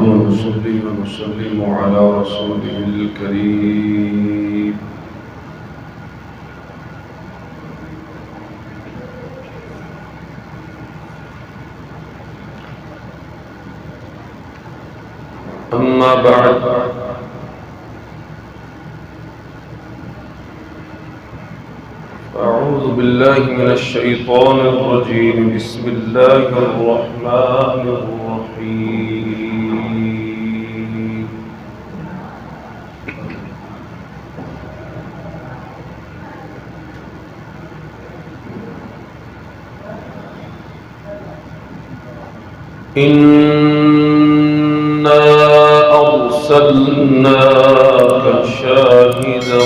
ونصلي ونسلم على رسوله الكريم أما بعد أعوذ بالله من الشيطان الرجيم بسم الله الرحمن الرحيم إنا أرسلناك شاهدا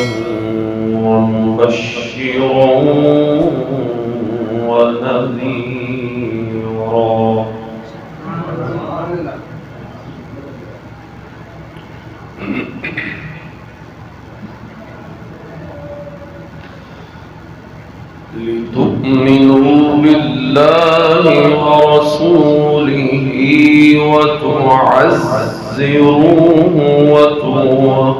ومبشرا ونذيرا لتؤمنوا بالله ورسوله وتعزروه وتوقروه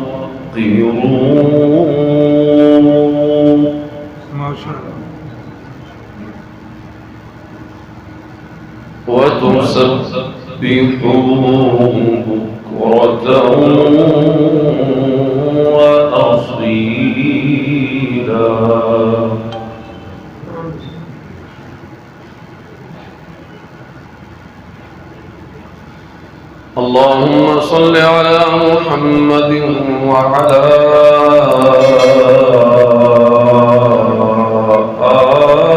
وتسبحوه بكرة وأصيلا اللهم صل على محمد وعلى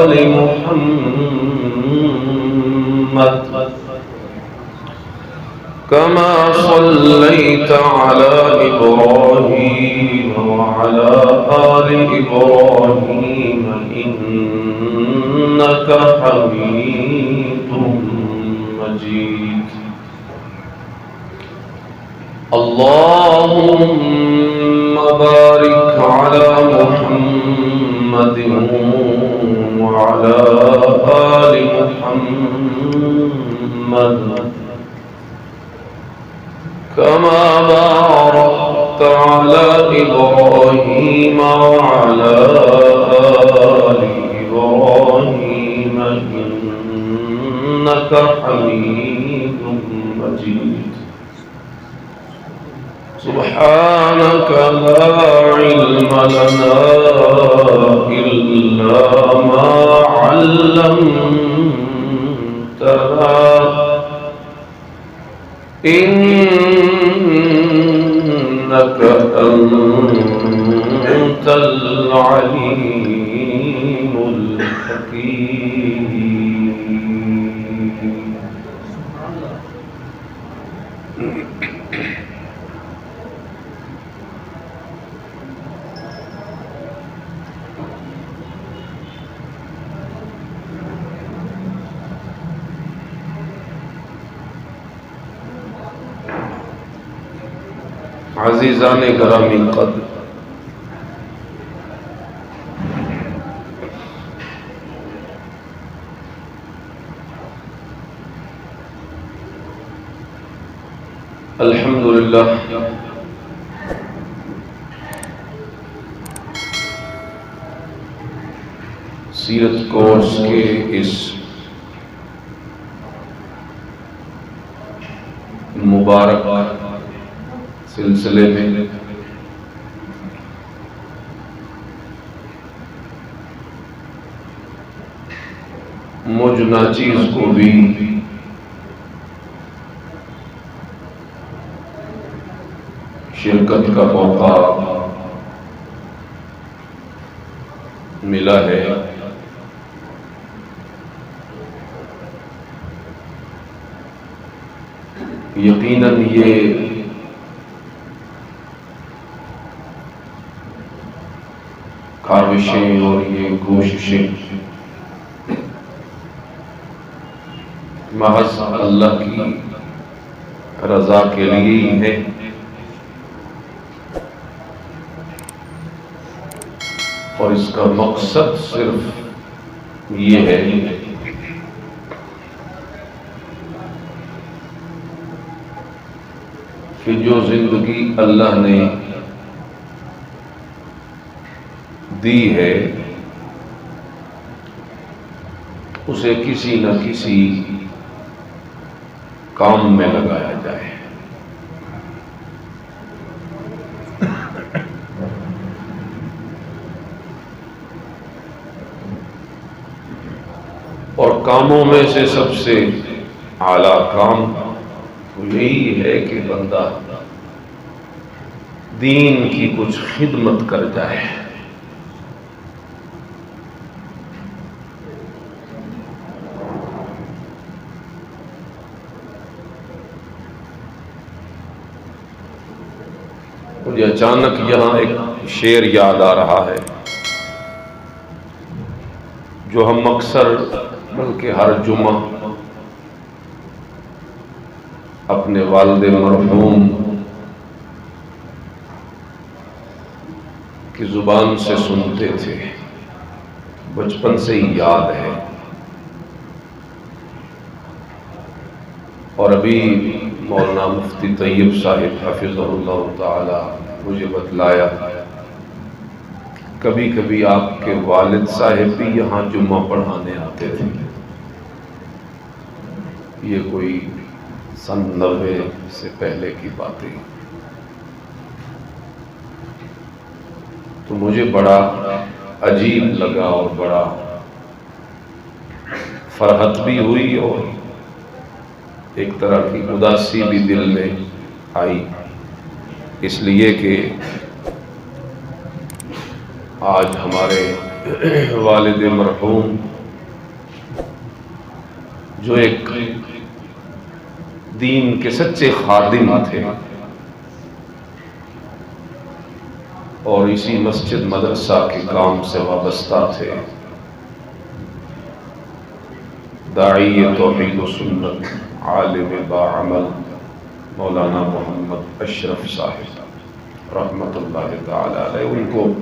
آل محمد كما صليت على إبراهيم وعلى آل إبراهيم إنك حميد مجيد اللهم بارك على محمد وعلى آل محمد كما باركت على إبراهيم وعلى آل إبراهيم إنك حميد مجيد سبحانك لا علم لنا إلا ما علمتنا إنك أنت العليم الحكيم عزیزان گرامی قدر، الحمدللہ سیرت کورس کے اس مبارک سلسلے میں مجھ ناچیز کو بھی شرکت کا موقع ملا ہے۔ یقیناً یہ کاوشیں اور یہ کوششیں محض اللہ کی رضا کے لیے ہی ہے، اور اس کا مقصد صرف یہ ہے کہ جو زندگی اللہ نے دی ہے اسے کسی نہ کسی کام میں لگایا جائے۔ اور کاموں میں سے سب سے اعلیٰ کام تو یہی ہے کہ بندہ دین کی کچھ خدمت کر جائے۔ مجھے اچانک یہاں ایک شعر یاد آ رہا ہے جو ہم اکثر بلکہ ہر جمعہ اپنے والد مرحوم کی زبان سے سنتے تھے، بچپن سے ہی یاد ہے۔ اور ابھی مولانا مفتی طیب صاحب حفظہ اللہ تعالی مجھے بتلایا کبھی کبھی آپ کے والد صاحب بھی یہاں جمعہ پڑھانے آتے تھے۔ یہ کوئی سن 90 سے پہلے کی باتیں، تو مجھے بڑا عجیب لگا اور بڑا فرحت بھی ہوئی اور ایک طرح کی اداسی بھی دل میں آئی، اس لیے کہ آج ہمارے والد مرحوم جو ایک دین کے سچے خادم تھے اور اسی مسجد مدرسہ کے کام سے وابستہ تھے، داعی توحید و سنت عالم باعمل مولانا محمد اشرف صاحب رحمت اللہ تعالی علیہ، ان کو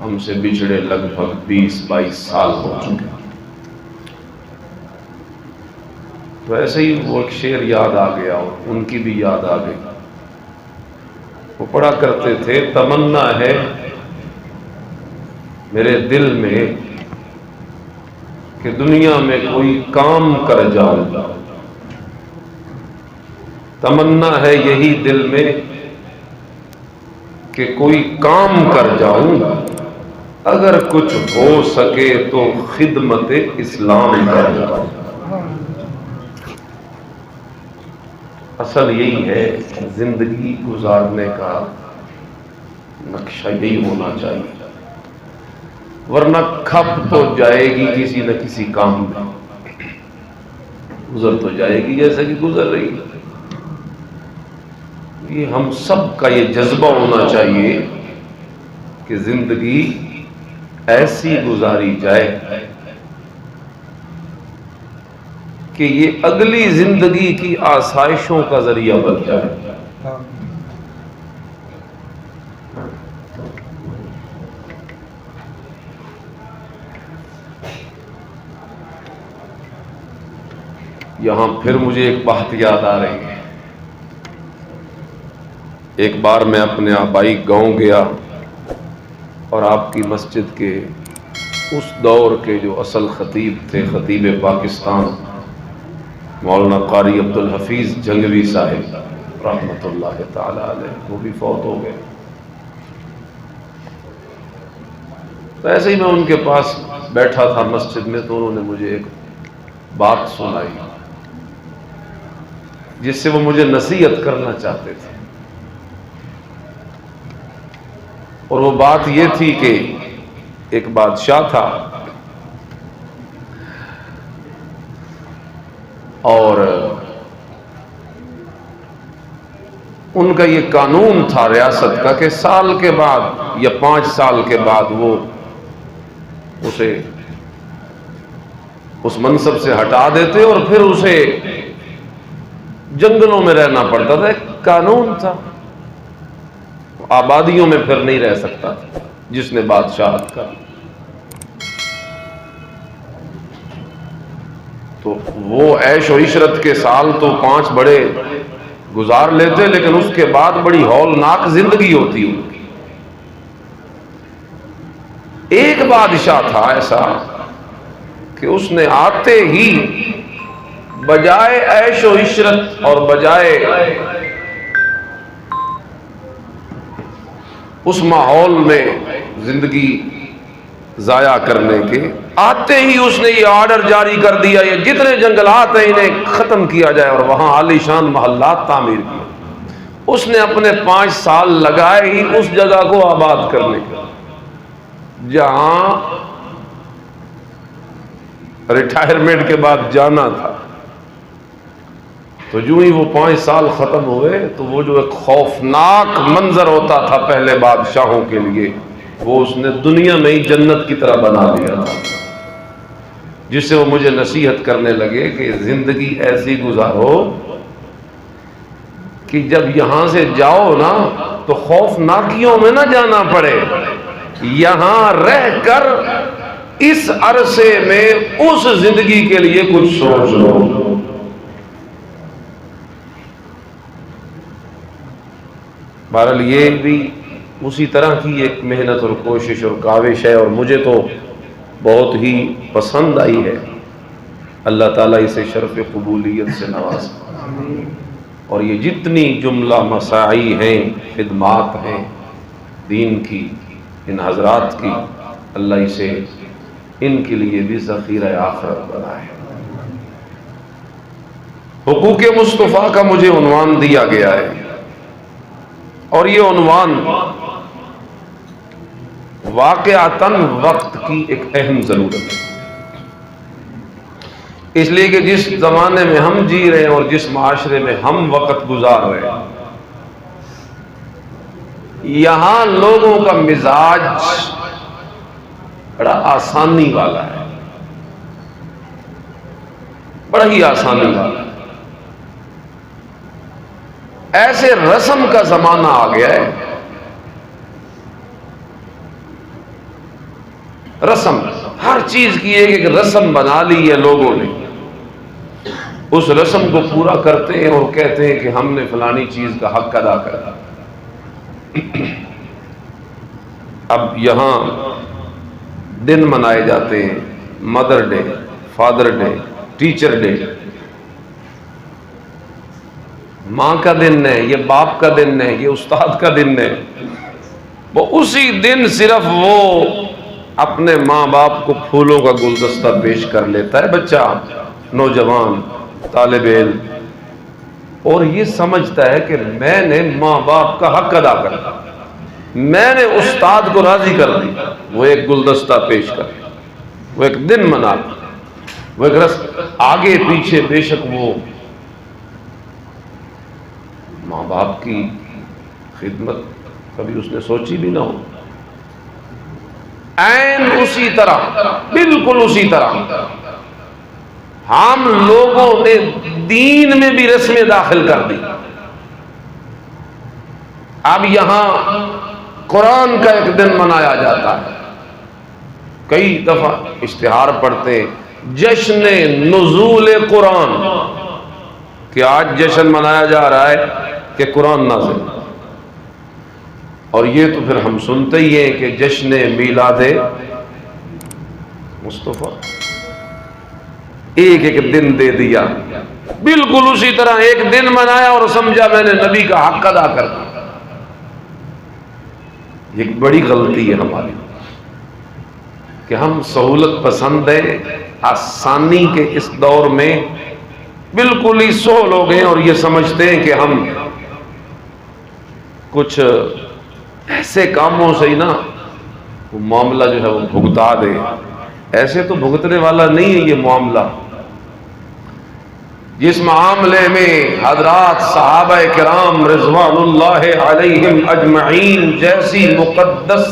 ہم سے بچھڑے لگ بھگ 20-22 سال ہو چکے۔ تو ایسے ہی وہ ایک شعر یاد آ گیا اور ان کی بھی یاد آ گئی۔ وہ پڑھا کرتے تھے، تمنا ہے میرے دل میں کہ دنیا میں کوئی کام کر جاؤں، تمنا ہے یہی دل میں کہ کوئی کام کر جاؤں، اگر کچھ ہو سکے تو خدمت اسلام کر جاؤں۔ اصل یہی ہے کہ زندگی گزارنے کا نقشہ یہی ہونا چاہیے، ورنہ کھپ تو جائے گی کسی نہ کسی کام میں، گزر تو جائے گی جیسے کہ گزر رہی ہے۔ یہ ہم سب کا یہ جذبہ ہونا چاہیے کہ زندگی ایسی گزاری جائے کہ یہ اگلی زندگی کی آسائشوں کا ذریعہ بن جائے۔ یہاں پھر مجھے ایک بات یاد آ رہی ہے۔ ایک بار میں اپنے آبائی گاؤں گیا اور آپ کی مسجد کے اس دور کے جو اصل خطیب تھے، خطیب پاکستان مولانا قاری عبدالحفیظ جنگوی صاحب رحمت اللہ تعالی علیہ، وہ بھی فوت ہو گئے۔ تو ایسے ہی میں ان کے پاس بیٹھا تھا مسجد میں، تو انہوں نے مجھے ایک بات سنائی جس سے وہ مجھے نصیحت کرنا چاہتے تھے، اور وہ بات یہ تھی کہ ایک بادشاہ تھا اور ان کا یہ قانون تھا ریاست کا کہ سال کے بعد یا 5 سال کے بعد وہ اسے اس منصب سے ہٹا دیتے اور پھر اسے جنگلوں میں رہنا پڑتا تھا۔ ایک قانون تھا، آبادیوں میں پھر نہیں رہ سکتا جس نے بادشاہت کا۔ تو وہ عیش و عشرت کے سال تو 5 بڑے گزار لیتے، لیکن اس کے بعد بڑی ہولناک زندگی ہوتی ان کی۔ ایک بادشاہ تھا ایسا کہ اس نے آتے ہی بجائے عیش و عشرت اور بجائے اس ماحول میں زندگی ضائع کرنے کے، آتے ہی اس نے یہ آرڈر جاری کر دیا یہ جتنے جنگلات ہیں انہیں ختم کیا جائے اور وہاں عالی شان محلات تعمیر کیے۔ اس نے اپنے 5 سال لگائے ہی اس جگہ کو آباد کرنے کے، جہاں ریٹائرمنٹ کے بعد جانا تھا۔ تو جو ہی وہ 5 سال ختم ہوئے تو وہ جو ایک خوفناک منظر ہوتا تھا پہلے بادشاہوں کے لیے، وہ اس نے دنیا میں ہی جنت کی طرح بنا دیا تھا، جس سے وہ مجھے نصیحت کرنے لگے کہ زندگی ایسی گزارو کہ جب یہاں سے جاؤ نا تو خوفناکیوں میں نہ جانا پڑے، یہاں رہ کر اس عرصے میں اس زندگی کے لیے کچھ سوچ لو۔ بہرحال یہ بھی اسی طرح کی ایک محنت اور کوشش اور کاوش ہے، اور مجھے تو بہت ہی پسند آئی ہے۔ اللہ تعالیٰ اسے شرف قبولیت سے نوازے، اور یہ جتنی جملہ مساعی ہیں، خدمات ہیں دین کی، ان حضرات کی، اللہ اسے ان کے لیے بھی ذخیرہ آخرت بنائے۔ حقوق مصطفیٰ کا مجھے عنوان دیا گیا ہے، اور یہ عنوان واقعتاً وقت کی ایک اہم ضرورت ہے، اس لیے کہ جس زمانے میں ہم جی رہے ہیں اور جس معاشرے میں ہم وقت گزار رہے ہیں، یہاں لوگوں کا مزاج بڑا آسانی والا ہے، بڑا ہی آسانی والا ہے۔ ایسے رسم کا زمانہ آ گیا ہے، رسم، ہر چیز کی ایک رسم بنا لی ہے لوگوں نے، اس رسم کو پورا کرتے ہیں اور کہتے ہیں کہ ہم نے فلانی چیز کا حق ادا کرا۔ اب یہاں دن منائے جاتے ہیں، mother day, father day, teacher day, ماں کا دن ہے، یہ باپ کا دن ہے، یہ استاد کا دن ہے۔ وہ اسی دن صرف وہ اپنے ماں باپ کو پھولوں کا گلدستہ پیش کر لیتا ہے بچہ، نوجوان، طالب علم، اور یہ سمجھتا ہے کہ میں نے ماں باپ کا حق ادا کرا، میں نے استاد کو راضی کر دی۔ وہ ایک گلدستہ پیش کر، وہ ایک دن منا، وہ ایک رسم، آگے پیچھے بے شک وہ ماں باپ کی خدمت کبھی اس نے سوچی بھی نہ ہو۔ عین اسی طرح، بالکل اسی طرح ہم لوگوں نے دین میں بھی رسمیں داخل کر دی۔ اب یہاں قرآن کا ایک دن منایا جاتا ہے، کئی دفعہ اشتہار پڑھتے جشن نزول قرآن، کہ آج جشن منایا جا رہا ہے کہ قرآن نازل، اور یہ تو پھر ہم سنتے ہی ہیں کہ جشن میلاد مصطفیٰ، ایک ایک دن دے دیا، بالکل اسی طرح ایک دن منایا اور سمجھا میں نے نبی کا حق ادا کر دیا۔ یہ ایک بڑی غلطی ہے ہماری کہ ہم سہولت پسند ہیں، آسانی کے اس دور میں بالکل ہی سو لوگ ہیں اور یہ سمجھتے ہیں کہ ہم کچھ ایسے کاموں سے ہی نا وہ معاملہ جو ہے وہ بھگتا دے۔ ایسے تو بھگتنے والا نہیں ہے یہ معاملہ۔ جس معاملے میں حضرات صحابہ کرام رضوان اللہ علیہم اجمعین جیسی مقدس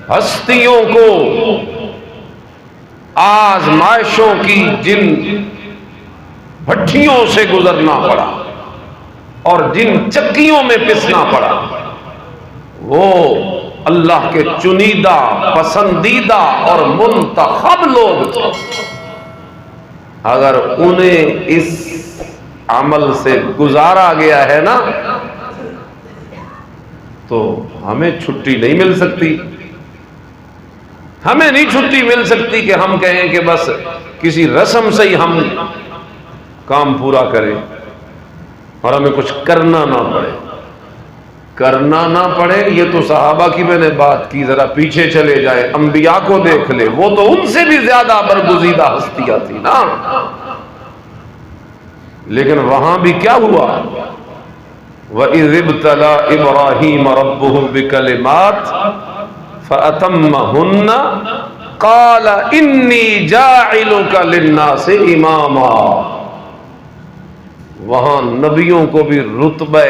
ہستیوں کو آزمائشوں کی جن بھٹیوں سے گزرنا پڑا اور جن چکیوں میں پسنا پڑا، وہ اللہ کے چنیدہ، پسندیدہ اور منتخب لوگ تھے۔ اگر انہیں اس عمل سے گزارا گیا ہے نا، تو ہمیں چھٹی نہیں مل سکتی. ہمیں نہیں چھٹی مل سکتی کہ ہم کہیں کہ بس کسی رسم سے ہی ہم کام پورا کریں اور ہمیں کچھ کرنا نہ پڑے. کرنا نہ پڑے یہ تو صحابہ کی میں نے بات کی، ذرا پیچھے چلے جائے، انبیاء کو دیکھ لے، وہ تو ان سے بھی زیادہ برگزیدہ ہستیاں تھی نا. لیکن وہاں بھی کیا ہوا؟ وَإِذِ ابْتَلَىٰ إِبْرَاهِيمَ رَبُّهُ بِكَلِمَاتٍ فَأَتَمَّهُنَّ قَالَ إِنِّي جَاعِلُكَ لِلنَّاسِ إِمَامًا. وہاں نبیوں کو بھی رتبہ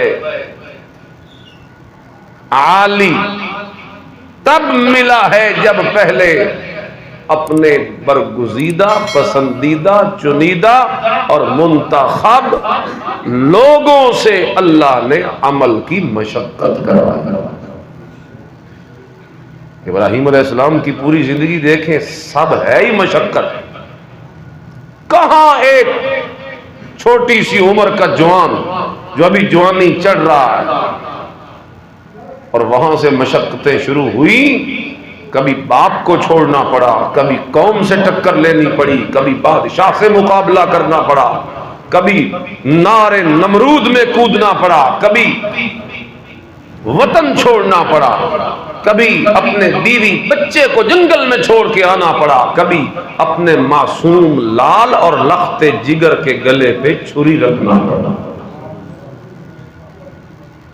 عالی تب ملا ہے جب پہلے اپنے برگزیدہ، پسندیدہ، چنیدہ اور منتخب لوگوں سے اللہ نے عمل کی مشقت کروائی. ابراہیم علیہ السلام کی پوری زندگی دیکھیں، سب ہے ہی مشقت. کہاں ایک چھوٹی سی عمر کا جوان جو ابھی جوانی چڑھ رہا ہے، اور وہاں سے مشقتیں شروع ہوئی. کبھی باپ کو چھوڑنا پڑا، کبھی قوم سے ٹکر لینی پڑی، کبھی بادشاہ سے مقابلہ کرنا پڑا، کبھی نار نمرود میں کودنا پڑا، کبھی وطن چھوڑنا پڑا، کبھی اپنے بیوی بچے کو جنگل میں چھوڑ کے آنا پڑا، کبھی اپنے معصوم لال اور لخت جگر کے گلے پہ چھری رکھنا پڑا.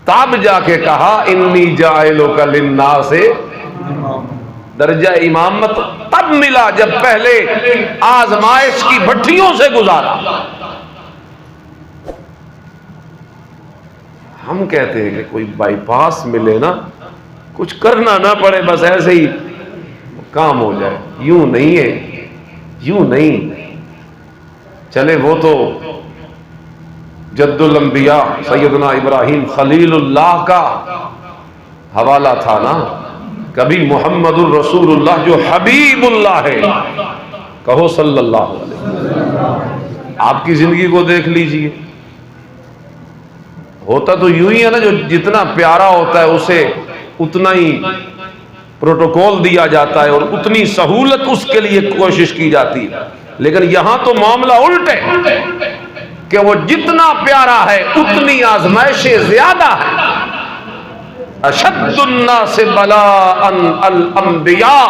تب جا کے کہا انی جاعلک للناس، درجہ امامت تب ملا جب پہلے آزمائش کی بھٹیوں سے گزارا. ہم کہتے ہیں کہ کوئی بائی پاس ملے نا، کچھ کرنا نہ پڑے، بس ایسے ہی کام ہو جائے. یوں نہیں ہے، یوں نہیں. چلے وہ تو جد الانبیاء سیدنا ابراہیم خلیل اللہ کا حوالہ تھا نا. کبھی محمد الرسول اللہ جو حبیب اللہ ہے، کہو صلی اللہ علیہ وسلم. آپ کی زندگی کو دیکھ لیجئے، ہوتا تو یوں ہی ہے نا، جو جتنا پیارا ہوتا ہے اسے اتنا ہی پروٹوکول دیا جاتا ہے اور اتنی سہولت اس کے لیے کوشش کی جاتی ہے. لیکن یہاں تو معاملہ الٹ ہے کہ وہ جتنا پیارا ہے اتنی آزمائشیں زیادہ ہیں. اشد الناس بلاء الانبیاء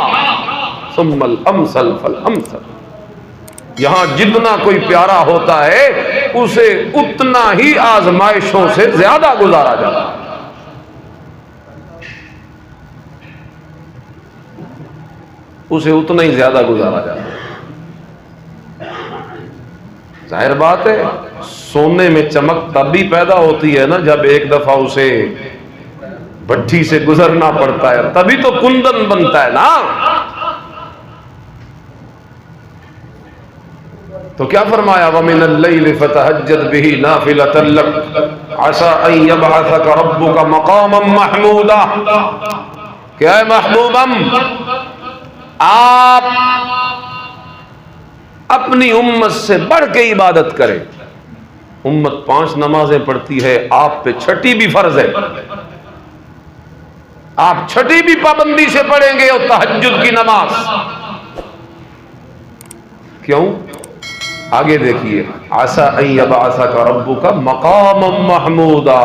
ثم الامثل فالامثل. یہاں جتنا کوئی پیارا ہوتا ہے اسے اتنا ہی آزمائشوں سے زیادہ گزارا جاتا ہے. اسے اتنا ہی زیادہ گزارا جاتا ہے. ظاہر بات ہے سونے میں چمک تب بھی پیدا ہوتی ہے نا جب ایک دفعہ اسے بھٹی سے گزرنا پڑتا ہے، تبھی تو کندن بنتا ہے نا. تو کیا فرمایا وَمِنَ اللَّيْلِ فَتَهَجَّدْ بِهِ نَافِلَةً لَكَ عَسَىٰ أَن يَبْعَثَكَ رَبُّكَ مَقَامًا مَحْمُودًا. کیا ہے محبوبم، آپ اپنی امت سے بڑھ کے عبادت کریں. امت 5 نمازیں پڑھتی ہے، آپ پہ چھٹی بھی فرض ہے. آپ چھٹی بھی پابندی سے پڑھیں گے اور تہجد کی نماز. کیوں؟ آگے دیکھیے عسیٰ ان یبعثک ربک مقاما محمودا،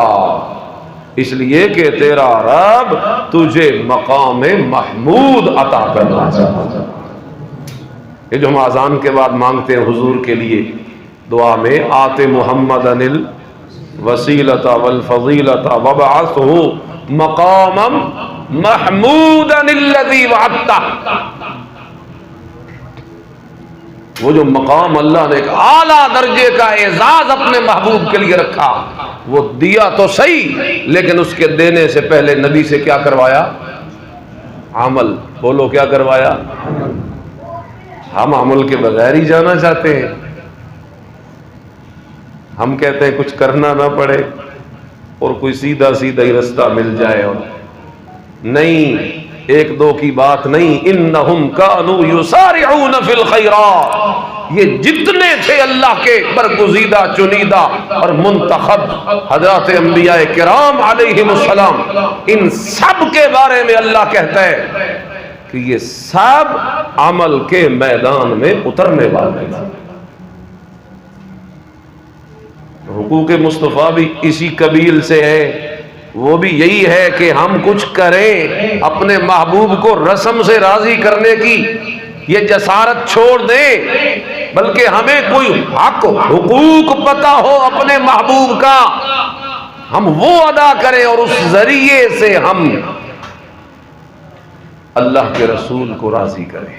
اس لیے کہ تیرا رب تجھے مقام محمود عطا کرنا چاہتا. یہ جو ہم اذان کے بعد مانگتے ہیں حضور کے لیے دعا میں، آت محمدن الوسیلۃ والفضیلۃ وابعثہ مقاما محمودا الذی وعدتہ. وہ جو مقام اللہ نے ایک اعلیٰ درجے کا اعزاز اپنے محبوب کے لیے رکھا، وہ دیا تو صحیح، لیکن اس کے دینے سے پہلے نبی سے کیا کروایا؟ عمل. بولو کیا کروایا؟ ہم عمل کے بغیر ہی جانا چاہتے ہیں. ہم کہتے ہیں کچھ کرنا نہ پڑے اور کوئی سیدھا سیدھا ہی رستہ مل جائے. اور نہیں، ایک دو کی بات نہیں، انہم کانوا یسارعون فی الخیرات. یہ جتنے تھے اللہ کے برگزیدہ چنیدہ اور منتخب حضرات انبیاء کرام علیہم السلام، ان سب کے بارے میں اللہ کہتا ہے کہ یہ سب عمل کے میدان میں اترنے والے ہیں۔ حقوق مصطفیٰ بھی اسی قبیل سے ہے، وہ بھی یہی ہے کہ ہم کچھ کریں، اپنے محبوب کو رسم سے راضی کرنے کی یہ جسارت چھوڑ دیں، بلکہ ہمیں کوئی حق حقوق پتہ ہو اپنے محبوب کا، ہم وہ ادا کریں اور اس ذریعے سے ہم اللہ کے رسول کو راضی کریں۔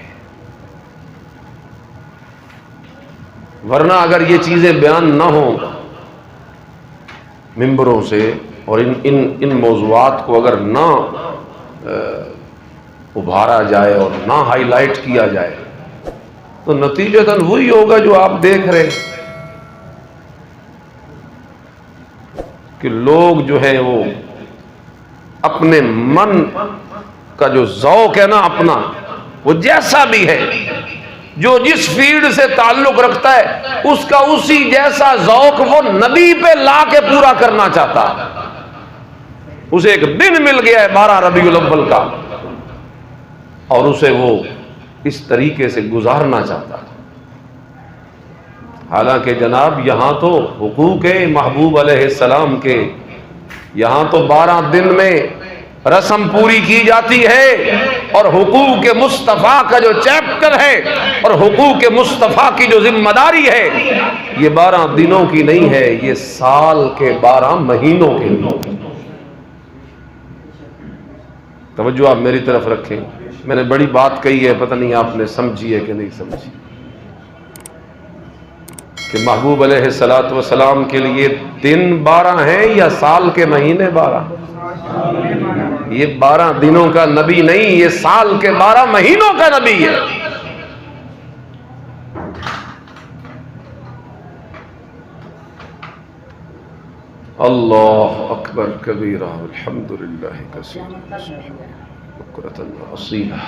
ورنہ اگر یہ چیزیں بیان نہ ہوں ممبروں سے اور ان موضوعات کو اگر نہ ابھارا جائے اور نہ ہائی لائٹ کیا جائے تو نتیجتاً وہی ہوگا جو آپ دیکھ رہے ہیں کہ لوگ جو ہیں وہ اپنے من کا جو ذوق ہے نا اپنا، وہ جیسا بھی ہے، جو جس فیلڈ سے تعلق رکھتا ہے اس کا اسی جیسا ذوق وہ نبی پہ لا کے پورا کرنا چاہتا ہے۔ اسے ایک دن مل گیا ہے 12 ربیع الاول کا اور اسے وہ اس طریقے سے گزارنا چاہتا ہے۔ حالانکہ جناب یہاں تو حقوق محبوب علیہ السلام کے، یہاں تو 12 دن میں رسم پوری کی جاتی ہے، اور حقوق مصطفیٰ کا جو چیپٹر ہے اور حقوق مصطفیٰ کی جو ذمہ داری ہے یہ 12 دنوں کی نہیں ہے، یہ سال کے 12 مہینوں کے لیے۔ توجہ آپ میری طرف رکھیں، میں نے بڑی بات کہی ہے، پتہ نہیں آپ نے سمجھی ہے کہ نہیں سمجھی، کہ محبوب علیہ السلام کے لیے دن 12 ہیں یا سال کے مہینے 12؟ یہ 12 دنوں کا نبی نہیں، یہ سال کے 12 مہینوں کا نبی ہے۔ اللہ اکبر کبیرہ الحمدللہ کثیرا بکرۃ واصیلا۔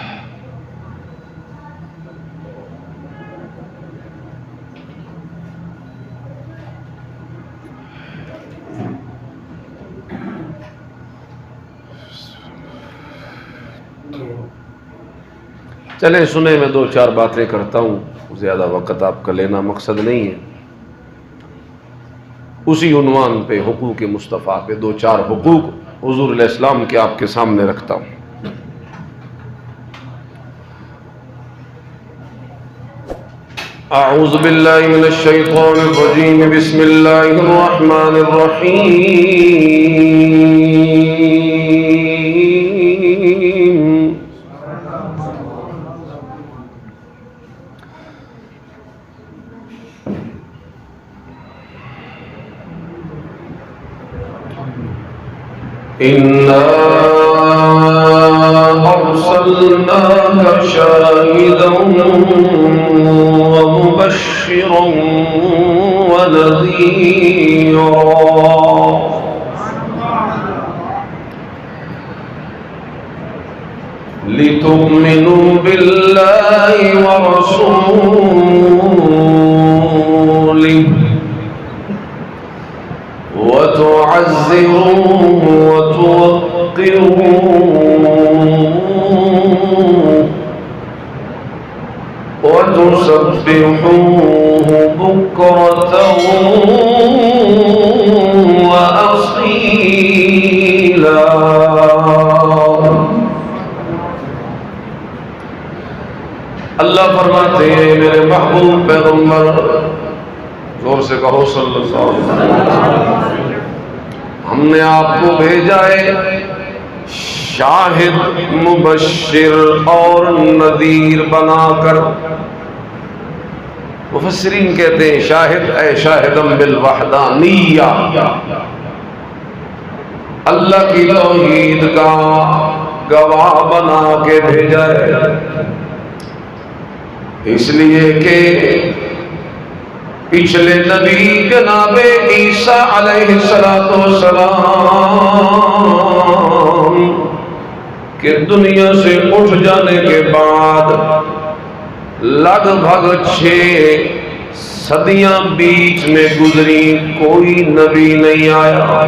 چلیں سنیں، میں 2-4 باتیں کرتا ہوں، زیادہ وقت آپ کا لینا مقصد نہیں ہے۔ اسی عنوان پہ حقوق مصطفیٰ پہ 2-4 حقوق حضور علیہ السلام کے آپ کے سامنے رکھتا ہوں۔ اعوذ باللہ من الشیطان الرجیم، بسم اللہ الرحمن الرحیم۔ إِنَّا أَرْسَلْنَاكَ شَاهِدًا وَمُبَشِّرًا وَنَذِيرًا لِتُؤْمِنُوا بِاللَّهِ وَرَسُولِهِ وَتُعَزِّرُوهُ وَتُوَقِّرُوهُ وَتُسَبِّحُوهُ بُكْرَةً وَأَصِيلًا۔ اللہ فرماتے ہیں میرے محبوب پیغمبر، زور سے کہو صلی اللہ علیہ وسلم، ہم نے آپ کو بھیجا ہے شاہد، مبشر اور نذیر بنا کر۔ مفسرین کہتے ہیں شاہد اے شاہدم بالوحدانیہ، اللہ کی توحید کا گواہ بنا کے بھیجا ہے، اس لیے کہ پچھلے نبی جناب عیسیٰ علیہ السلام کے دنیا سے اٹھ جانے کے بعد لگ بھگ 6 صدیاں بیچ میں گزری، کوئی نبی نہیں آیا،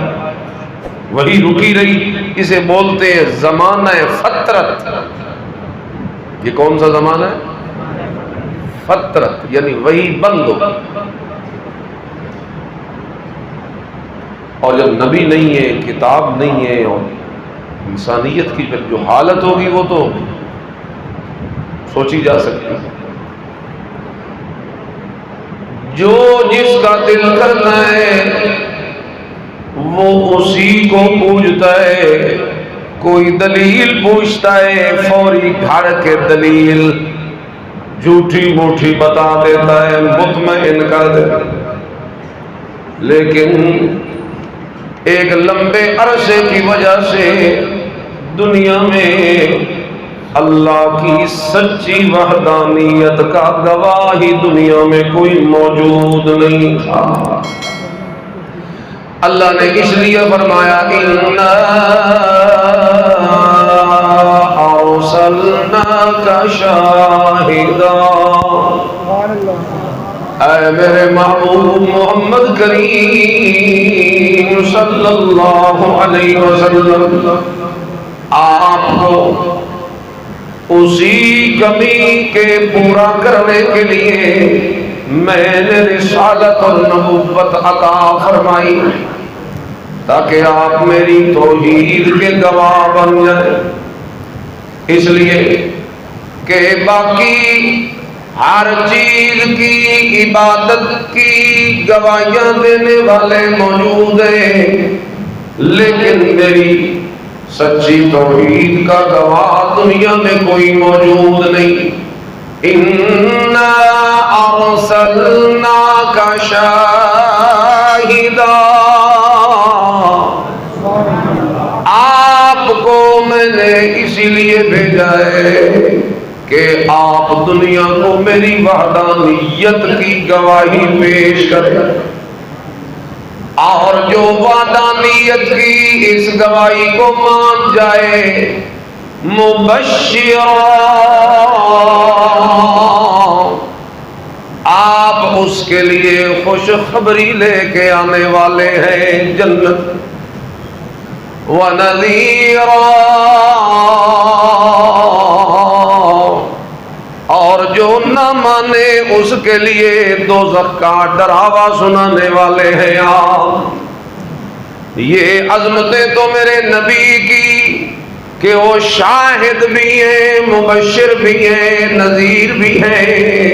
وہی رکی رہی۔ اسے بولتے ہیں زمانہ فترت۔ یہ کون سا زمانہ ہے؟ فترت، یعنی وہی بند ہو۔ اور جب نبی نہیں ہے، کتاب نہیں ہے، اور انسانیت کی پھر جو حالت ہوگی وہ تو سوچی جا سکتی ہے۔ جو جس کا دل کرتا ہے وہ اسی کو پوجتا ہے۔ کوئی دلیل پوچھتا ہے، فوری گھڑ کے دلیل جھوٹی موٹھی بتا دیتا ہے، مطمئن کر دیتا ہے۔ لیکن ایک لمبے عرصے کی وجہ سے دنیا میں اللہ کی سچی وحدانیت کا گواہی دنیا میں کوئی موجود نہیں تھا۔ اللہ نے اس لیے فرمایا اِنَّا أَرْسَلْنَاكَ شَاهِدًا، اے میرے محبوب محمد کریم صلی اللہ علیہ وسلم، آپ کو اسی کمی کے پورا کرنے کے لیے میں نے رسالت اور نبوت عطا فرمائی، تاکہ آپ میری توحید کے گواہ بن جائیں۔ اس لیے کہ باقی ہر چیز کی عبادت کی گواہیاں دینے والے موجود ہیں، لیکن میری سچی توحید کا گواہ دنیا میں کوئی موجود نہیں۔ اِنَّا أَرْسَلْنَاكَ شَاهِدًا، آپ کو میں نے اسی لیے بھیجا ہے کہ آپ دنیا کو میری وحدانیت کی گواہی پیش کریں، اور جو وحدانیت کی اس گواہی کو مان جائے، مبشرا، آپ اس کے لیے خوشخبری لے کے آنے والے ہیں جنت، وَنَذِيرًا، اور جو نہ مانے اس کے لیے دوزخ کا ڈراوا سنانے والے ہیں آپ۔ یہ عظمتیں تو میرے نبی کی کہ وہ شاہد بھی ہیں، مبشر بھی ہیں، نذیر بھی ہیں،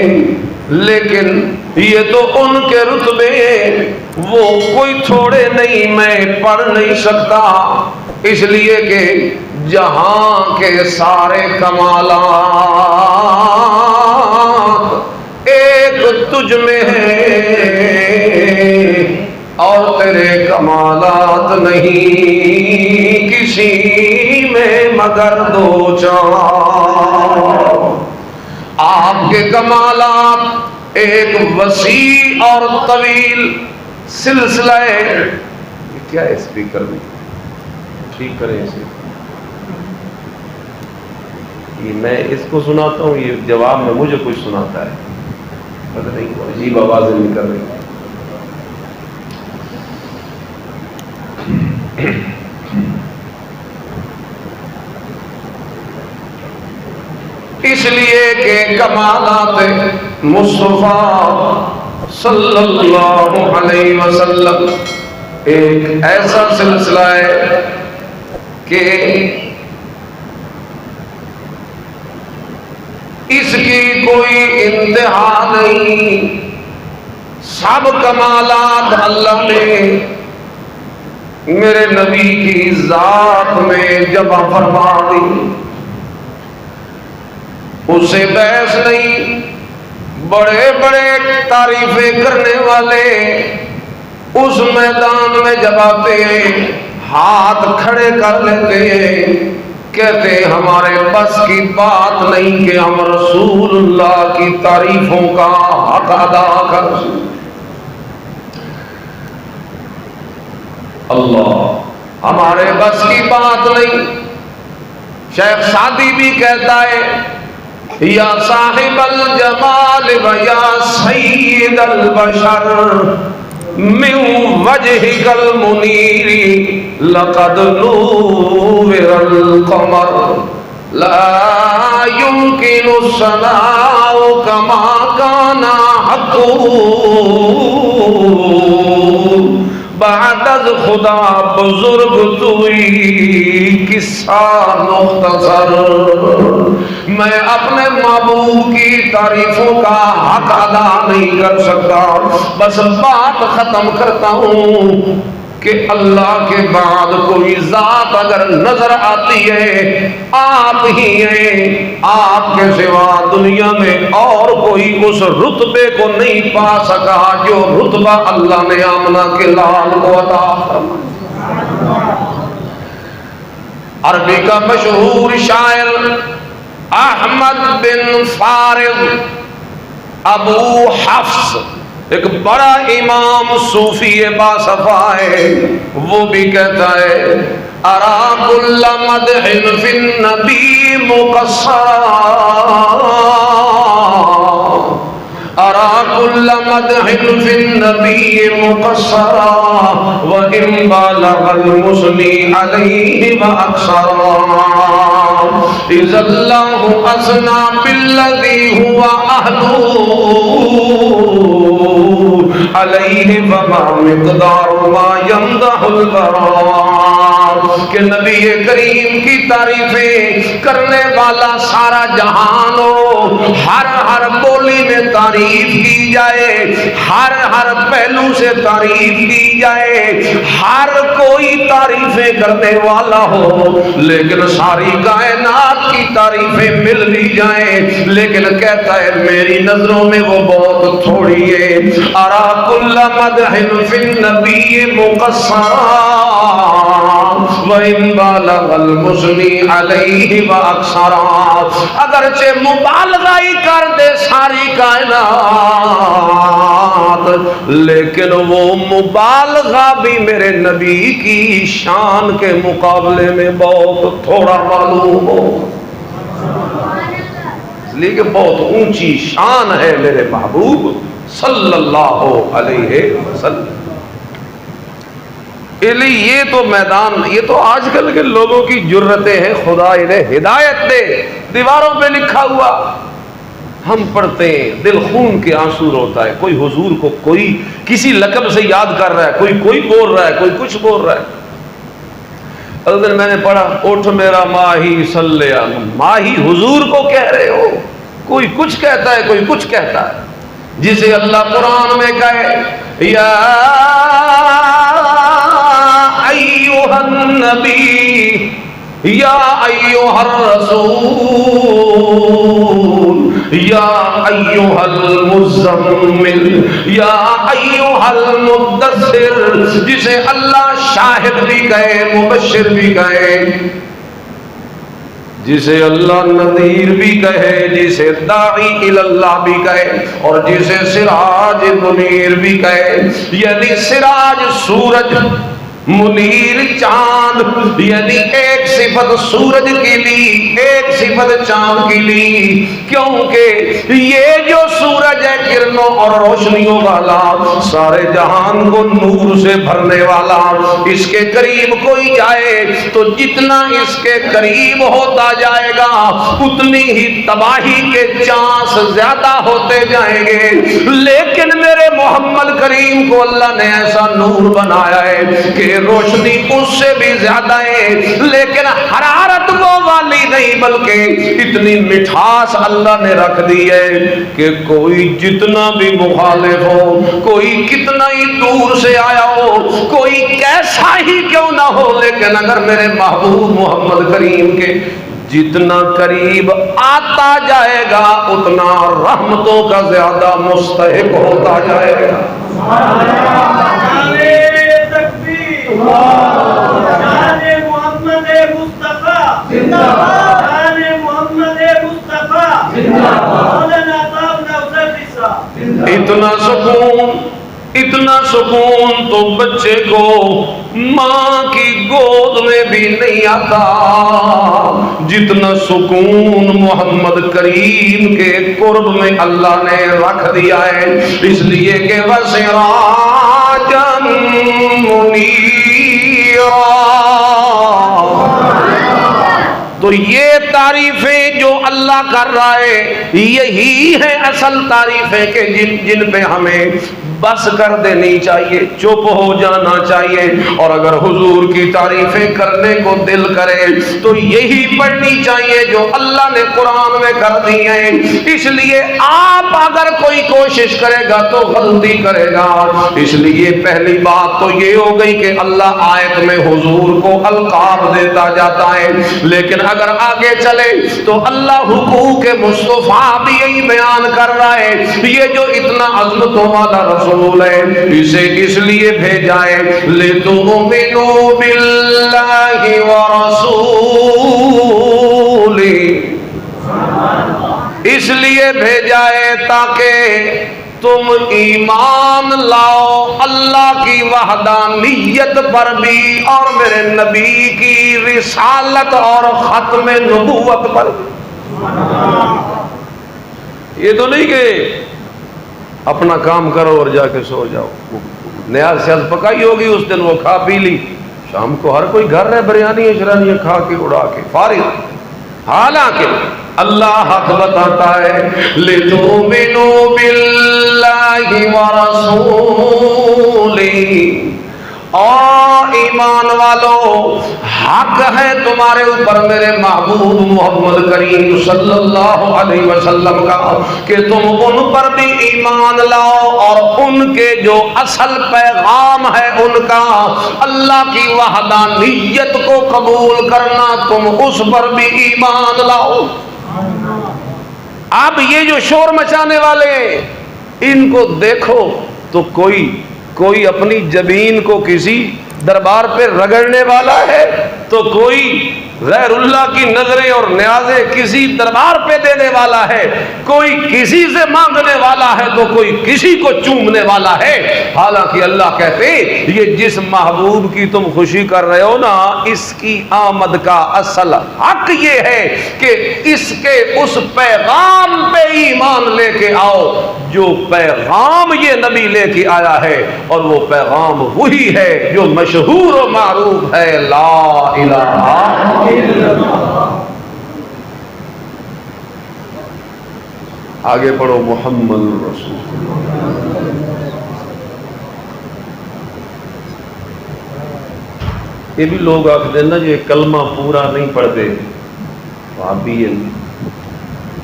لیکن یہ تو ان کے رتبے ہیں، وہ کوئی تھوڑے نہیں، میں پڑھ نہیں سکتا، اس لیے کہ جہاں کے سارے کمالات ایک تجھ میں ہیں، اور تیرے کمالات نہیں کسی میں مگر دو چار۔ آپ کے کمالات ایک وسیع اور طویل سلسلہ ہے۔ کیا ہے اسپیکر میں؟ ٹھیک کریں اسے، یہ میں اس کو سناتا ہوں، یہ جواب میں مجھے کچھ سناتا ہے، پتہ نہیں وہ عجیب آوازیں نکل رہی ہیں۔ اس لیے کہ کمالات مصطفیٰ صلی اللہ علیہ وسلم ایک ایسا سلسلہ ہے کہ اس کی کوئی انتہا نہیں۔ سب کمالات اللہ نے میرے نبی کی ذات میں جمع فرما دی، اسے بحث نہیں۔ بڑے بڑے تعریفیں کرنے والے اس میدان میں جب آتے ہیں ہاتھ کھڑے کر لیتے ہیں، کہتے ہیں ہمارے بس کی بات نہیں کہ ہم رسول اللہ کی تعریفوں کا حق ادا کر۔ اللہ، ہمارے بس کی بات نہیں۔ شیخ سعدی بھی کہتا ہے یا صاحب الجمال و یا سید البشر من وجهك المنیر لقد نور القمر لا يمكن الثناء كما كان حقه بعد از خدا بزرگ توئی قصہ مختصر. میں اپنے محبوب کی تعریفوں کا حق ادا نہیں کر سکتا، بس بات ختم کرتا ہوں کہ اللہ کے بعد کوئی ذات اگر نظر آتی ہے آپ ہی ہیں. آپ کے سوا دنیا میں اور کوئی اس رتبے کو نہیں پا سکا جو رتبہ اللہ نے آمنہ کے لال کو عطا فرمایا. عربی کا مشہور شاعر احمد بن فارغ ابو حفص ایک بڑا امام صوفی باصفا ہے، وہ بھی کہتا ہے ارا کل مدح فی النبی مقصرا، ارا کل مدح فی النبی مقصرا وان بالغ المثنی علیہ واکثرا، اذا اللہ اثنى بالذی هو اہلہ علیہ فما مقدار ما یمدح البرار. کہ نبی کریم کی تعریفیں کرنے والا سارا جہان ہو، ہر بولی میں تعریف کی جائے، ہر پہلو سے تعریف کی جائے، ہر کوئی تعریفیں کرنے والا ہو، لیکن ساری کائنات کی تعریفیں مل بھی جائیں، لیکن کہتا ہے میری نظروں میں وہ بہت تھوڑی ہے. ارا کل مدح فی النبی مقصرا وَإِن بَالَغَ الْمُثْنِي عَلَيْهِ وَأَكْثَرًا. اگرچہ مبالغہ ہی کر دے ساری کائنات، لیکن وہ مبالغہ بھی میرے نبی کی شان کے مقابلے میں بہت تھوڑا معلوم ہو، اس لیے کہ بہت اونچی شان ہے میرے محبوب صلی اللہ علیہ وسلم. یہ تو میدان، یہ تو آج کل کے لوگوں کی جرتیں ہیں. خدا انہیں ہدایت دے. دیواروں پہ لکھا ہوا ہم پڑھتے ہیں، دل خون کے آنسو روتا ہے. کوئی حضور کو کوئی کسی لقب سے یاد کر رہا ہے، کوئی بول رہا ہے، کوئی کچھ بول رہا ہے. اگلے دن میں نے پڑھا اٹھ میرا ماہی صلی، ماہی حضور کو کہہ رہے ہو. کوئی کچھ کہتا ہے، کوئی کچھ کہتا ہے. جسے اللہ قرآن میں کہے یا ایھا النبی یا ایھا الرسول یا ایھا المزمل یا ایھا المدثر، جسے اللہ شاہد بھی کہے، مبشر بھی کہے، جسے اللہ نذیر بھی کہے، جسے داعی اللہ بھی کہے، اور جسے سراج منیر بھی کہے. یعنی سراج سورج، منیر چاند، یعنی ایک صفت سورج کی لی، ایک صفت چاند کی لی، کیونکہ یہ جو سورج ہے کرنوں اور روشنیوں والا، سارے جہان کو نور سے بھرنے والا، اس کے قریب کوئی جائے تو جتنا اس کے قریب ہوتا جائے گا اتنی ہی تباہی کے چانس زیادہ ہوتے جائیں گے. لیکن میرے محمد کریم کو اللہ نے ایسا نور بنایا ہے کہ روشنی اس سے بھی زیادہ ہے، لیکن حرارت وہ والی نہیں، بلکہ اتنی مٹھاس اللہ نے رکھ دی ہے کہ کوئی جتنا بھی مخالف ہو، کوئی کتنا ہی دور سے آیا ہو، کوئی کیسا ہی کیوں نہ ہو، لیکن اگر میرے محبوب محمد کریم کے جتنا قریب آتا جائے گا اتنا رحمتوں کا زیادہ مستحق ہوتا جائے گا. اتنا سکون تو بچے کو ماں کی گود میں بھی نہیں آتا جتنا سکون محمد کریم کے قرب میں اللہ نے رکھ دیا ہے، اس لیے کہ وسراجا منیرا۔ تو یہ تعریفیں جو اللہ کر رہا ہے یہی ہیں اصل تعریفیں کہ جن پہ ہمیں بس کر دینی چاہیے، چپ ہو جانا چاہیے، اور اگر حضور کی تعریفیں کرنے کو دل کرے تو یہی پڑھنی چاہیے جو اللہ نے قرآن میں کر دی ہیں۔ اس لیے آپ اگر کوئی کوشش کرے گا تو غلطی کرے گا۔ اس لیے پہلی بات تو یہ ہو گئی کہ اللہ آیت میں حضور کو القاب دیتا جاتا ہے، لیکن اگر آگے چلے تو اللہ حقوق مصطفیٰ بھی یہی بیان کر رہا ہے۔ یہ جو اتنا عظمتوں والا رسول ہے اسے اس لیے بھیجا ہے لِتُؤْمِنُوا بِاللَّهِ وَرَسُولِهِ، اس لیے بھیجا ہے تاکہ تم ایمان لاؤ اللہ کی وحدانیت پر بھی اور میرے نبی کی رسالت اور ختم نبوت پر بھی۔ یہ تو نہیں کہ اپنا کام کرو اور جا کے سو جاؤ، نیاز شاز پکائی ہوگی اس دن وہ کھا پی لی، شام کو ہر کوئی گھر ہے بریانی اشرانی کھا کے اڑا کے فارغ۔ حالانکہ اللہ حق بتاتا ہے لِتُؤْمِنُوا بِاللَّهِ وَرَسُولِهِ، اور ایمان والو حق ہے تمہارے اوپر میرے محبوب محمد کریم صلی اللہ علیہ وسلم کا کہ تم ان پر بھی ایمان لاؤ اور ان کے جو اصل پیغام ہے ان کا اللہ کی وحدانیت کو قبول کرنا، تم اس پر بھی ایمان لاؤ۔ اب یہ جو شور مچانے والے ان کو دیکھو تو کوئی اپنی جبین کو کسی دربار پہ رگڑنے والا ہے تو کوئی غیر اللہ کی نظریں اور نیازیں کسی دربار پہ دینے والا ہے، کوئی کسی سے مانگنے والا ہے تو کوئی کسی کو چومنے والا ہے۔ حالانکہ اللہ کہتے یہ جس محبوب کی تم خوشی کر رہے ہو نا، اس کی آمد کا اصل حق یہ ہے کہ اس کے اس پیغام پہ ایمان لے کے آؤ جو پیغام یہ نبی لے کے آیا ہے، اور وہ پیغام وہی ہے جو مشہور و معروف ہے، لا الہ الا اللہ۔ آگے پڑھو محمد رسول اللہ۔ یہ بھی لوگ آخر دینا جو کلمہ پورا نہیں پڑھتے، وہاں بھی یہ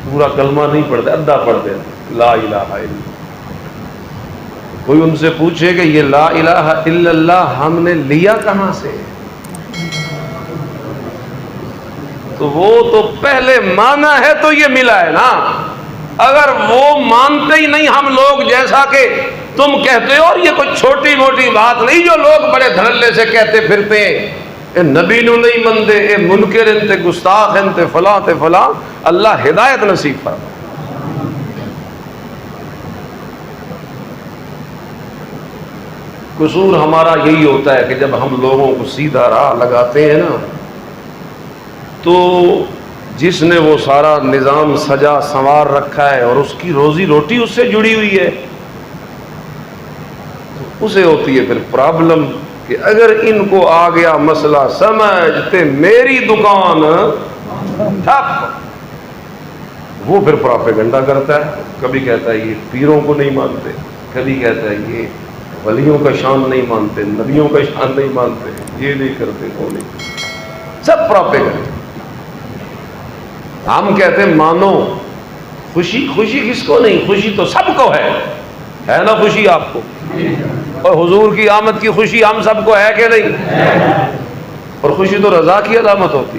پورا کلمہ نہیں پڑھتے، ادھا پڑھتے لا الہ الا اللہ۔ کوئی ان سے پوچھے کہ یہ لا الہ الا اللہ ہم نے لیا کہاں سے، تو وہ تو پہلے مانا ہے تو یہ ملا ہے نا۔ اگر وہ مانتے ہی نہیں ہم لوگ، جیسا کہ تم کہتے ہو، اور یہ کوئی چھوٹی موٹی بات نہیں جو لوگ بڑے دھڑلے سے کہتے پھرتے ہیں، اے نبی نو نہیں مندے، اے منکر انتے گستاخ انتے فلاں تے فلاں، اللہ ہدایت نصیب فرمائے۔ قصور ہمارا یہی ہوتا ہے کہ جب ہم لوگوں کو سیدھا راہ لگاتے ہیں نا، تو جس نے وہ سارا نظام سجا سنوار رکھا ہے اور اس کی روزی روٹی اس سے جڑی ہوئی ہے، اسے ہوتی ہے پھر پرابلم کہ اگر ان کو آ گیا مسئلہ سمجھتے میری دکان ٹھپ، وہ پھر پراپیگنڈا کرتا ہے، کبھی کہتا ہے یہ پیروں کو نہیں مانتے، کبھی کہتا ہے یہ ولیوں کا شان نہیں مانتے، نبیوں کا شان نہیں مانتے، یہ نہیں کرتے، وہ نہیں کرتے، سب پراپیگنڈا۔ ہم کہتے ہیں مانو خوشی، خوشی کس کو نہیں، خوشی تو سب کو ہے نا خوشی آپ کو، اور حضور کی آمد کی خوشی ہم سب کو ہے کہ نہیں، اور خوشی تو رضا کی علامت ہوتی،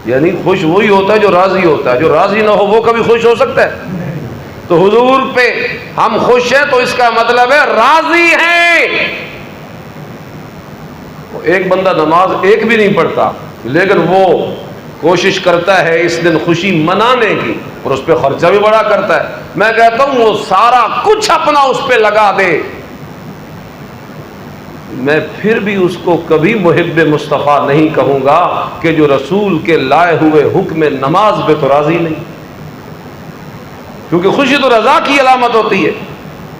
یعنی خوش وہی ہوتا ہے جو راضی ہوتا ہے، جو راضی نہ ہو وہ کبھی خوش ہو سکتا ہے؟ تو حضور پہ ہم خوش ہیں تو اس کا مطلب ہے راضی ہیں۔ ایک بندہ نماز ایک بھی نہیں پڑھتا لیکن وہ کوشش کرتا ہے اس دن خوشی منانے کی، اور اس پہ خرچہ بھی بڑا کرتا ہے، میں کہتا ہوں وہ سارا کچھ اپنا اس پہ لگا دے میں پھر بھی اس کو کبھی محب مصطفیٰ نہیں کہوں گا کہ جو رسول کے لائے ہوئے حکم نماز پہ تو راضی نہیں، کیونکہ خوشی تو رضا کی علامت ہوتی ہے۔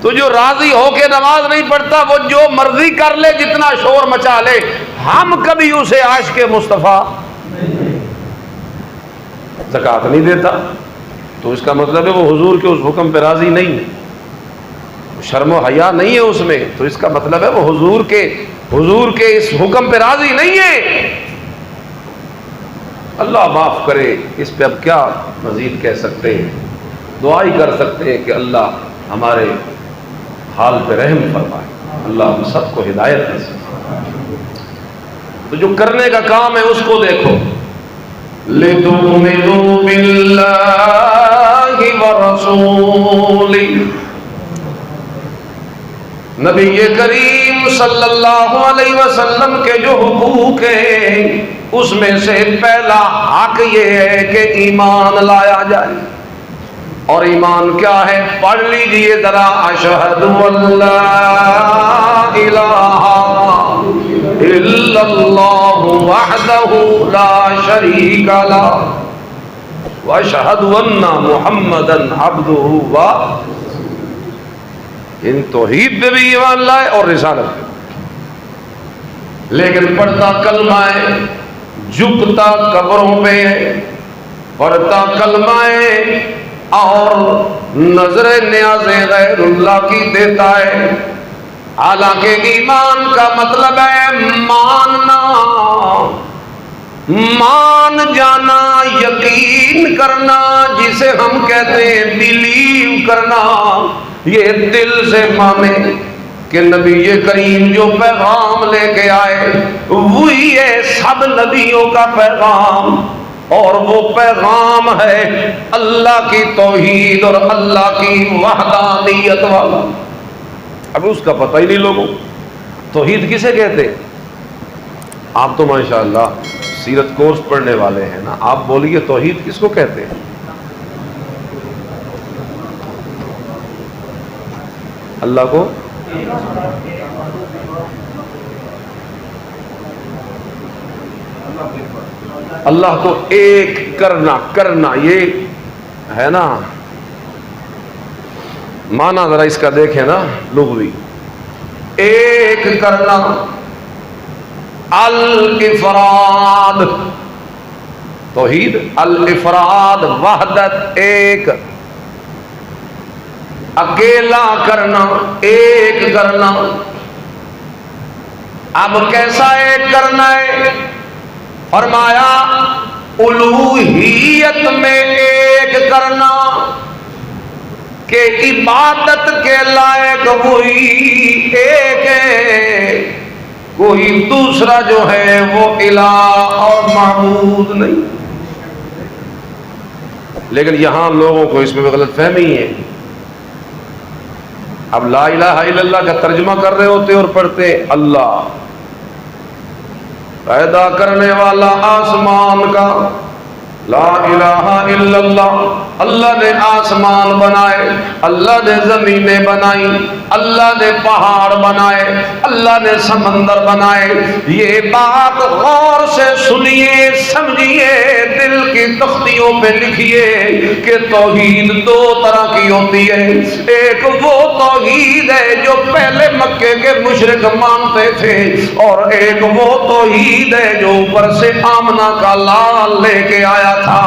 تو جو راضی ہو کے نماز نہیں پڑھتا وہ جو مرضی کر لے، جتنا شور مچا لے، ہم کبھی اسے عاشق مصطفیٰ زکوٰۃ نہیں دیتا، تو اس کا مطلب ہے وہ حضور کے اس حکم پہ راضی نہیں ہے، شرم و حیا نہیں ہے اس میں، تو اس کا مطلب ہے وہ حضور کے اس حکم پہ راضی نہیں ہے۔ اللہ معاف کرے، اس پہ اب کیا مزید کہہ سکتے ہیں، دعا ہی کر سکتے ہیں کہ اللہ ہمارے حال پہ رحم فرمائے، اللہ ہم سب کو ہدایت نصیب۔ تو جو کرنے کا کام ہے اس کو دیکھو، لِتُؤْمِنُوا بِاللَّهِ وَرَسُولِهِ، نبی کریم صلی اللہ علیہ وسلم کے جو حقوق ہیں اس میں سے پہلا حق یہ ہے کہ ایمان لایا جائے، اور ایمان کیا ہے؟ پڑھ لیجئے ذرا، اشہد ان لا الہ الا اللہ وحدہ لا شریک لہ واشہد ان محمدا عبدہ و، ان توحید پہ بھی ایمان لائے اور رسالت پہ، لیکن پڑھتا کلمہ ہے، جھکتا قبروں پہ، پڑھتا کلمہ ہے اور نظر نیاز غیر اللہ کی دیتا ہے۔ حالانکہ ایمان کا مطلب ہے ماننا، مان جانا، یقین کرنا، جسے ہم کہتے ہیں بلیو کرنا، یہ دل سے مانے کہ نبی کریم جو پیغام لے کے آئے وہی ہے سب نبیوں کا پیغام، اور وہ پیغام ہے اللہ کی توحید اور اللہ کی وحدانیت والا۔ اب اس کا پتہ ہی نہیں لوگوں، توحید کسے کہتے؟ آپ تو ماشاءاللہ سیرت کورس پڑھنے والے ہیں نا، آپ بولیے توحید کس کو کہتے ہیں؟ اللہ کو؟ اللہ کو ایک کرنا یہ ہے نا، معنی ذرا اس کا دیکھیں نا لغوی، ایک کرنا، الافراد، توحید الافراد، وحدت، ایک، اکیلا کرنا، ایک کرنا۔ اب کیسا ایک کرنا ہے؟ فرمایا الوہیت میں ایک کرنا، کہ عبادت کے لائق وہی ایک ہے، کوئی دوسرا جو ہے وہ الہ اور معبود نہیں۔ لیکن یہاں لوگوں کو اس میں غلط فہمی ہے، اب لا الہ الا اللہ کا ترجمہ کر رہے ہوتے اور پڑھتے اللہ پیدا کرنے والا آسمان کا، لا الہ الا اللہ، اللہ نے آسمان بنائے، اللہ نے زمینیں بنائی، اللہ نے پہاڑ بنائے، اللہ نے سمندر بنائے۔ یہ بات غور سے سنیے، سمجھیے، دل کی تختیوں پہ لکھیے کہ توحید دو طرح کی ہوتی ہے۔ ایک وہ توحید ہے جو پہلے مکے کے مشرک مانتے تھے، اور ایک وہ توحید ہے جو اوپر سے آمنہ کا لال لے کے آیا تھا۔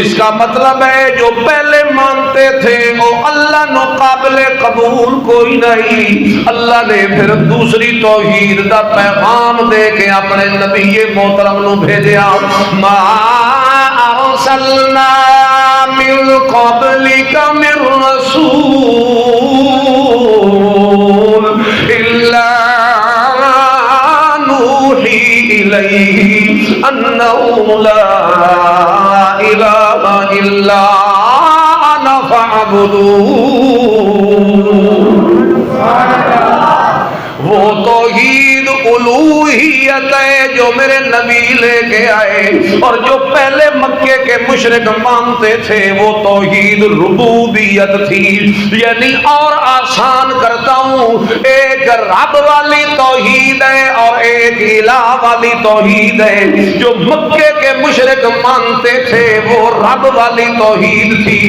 اس کا مطلب ہے جو پہلے مانتے تھے وہ اللہ نو قابل قبول کوئی نہیں، اللہ نے پھر دوسری توحید دا پیغام دے کے اپنے نبی محترم نو بھیجا، ما ارسلنا من قبلک من رسول الا انه لا الہ الا انا فاعبدون۔ وہ توحید الوہیت ہے جو میرے نبی لے کے آئے، اور جو پہلے مکہ مکے کے مشرک مانتے تھے وہ توحید ربوبیت تھی، یعنی اور آسان کرتا ہوں، ایک رب والی توحید ہے اور ایک الہ والی توحید ہے۔ جو مکے کے مشرک مانتے تھے وہ رب والی توحید تھی،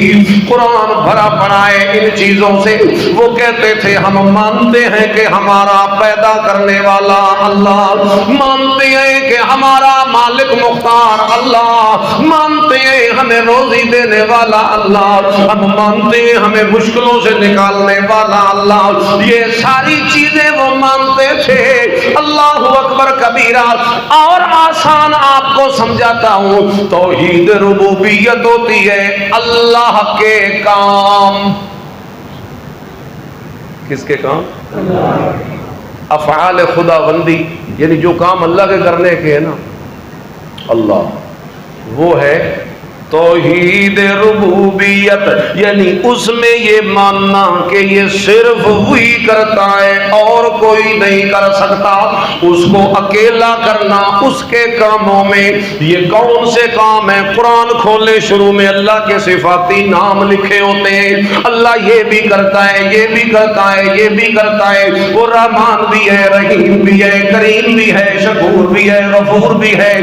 قرآن بھرا پڑا ہے ان چیزوں سے۔ وہ کہتے تھے ہم مانتے ہیں کہ ہمارا پیدا کرنے والا اللہ، مانتے ہیں کہ ہمارا مالک مختار اللہ، مانتے ہیں ہمیں روزی دینے والا اللہ، ہم مانتے ہیں ہمیں مشکلوں سے نکالنے والا اللہ۔ یہ ساری چیزیں وہ مانتے تھے۔ اللہ اکبر کبیرہ۔ اور آسان آپ کو سمجھاتا ہوں، توحید ربوبیت ہوتی ہے اللہ کے کام۔ کس کے کام؟ افعال خدا بندی، یعنی جو کام اللہ کے کرنے کے ہے نا، اللہ وہ ہے توحید ربوبیت، یعنی اس میں یہ ماننا کہ یہ صرف وہی کرتا ہے اور کوئی نہیں کر سکتا، اس کو اکیلا کرنا اس کے کاموں میں۔ یہ کون سے کام ہیں؟ قرآن کھولے، شروع میں اللہ کے صفاتی نام لکھے ہوتے ہیں۔ اللہ یہ بھی کرتا ہے، یہ بھی کرتا ہے، یہ بھی کرتا ہے، وہ رحمان بھی ہے، رحیم بھی ہے، کریم بھی ہے، شکور بھی ہے، غفور بھی ہے۔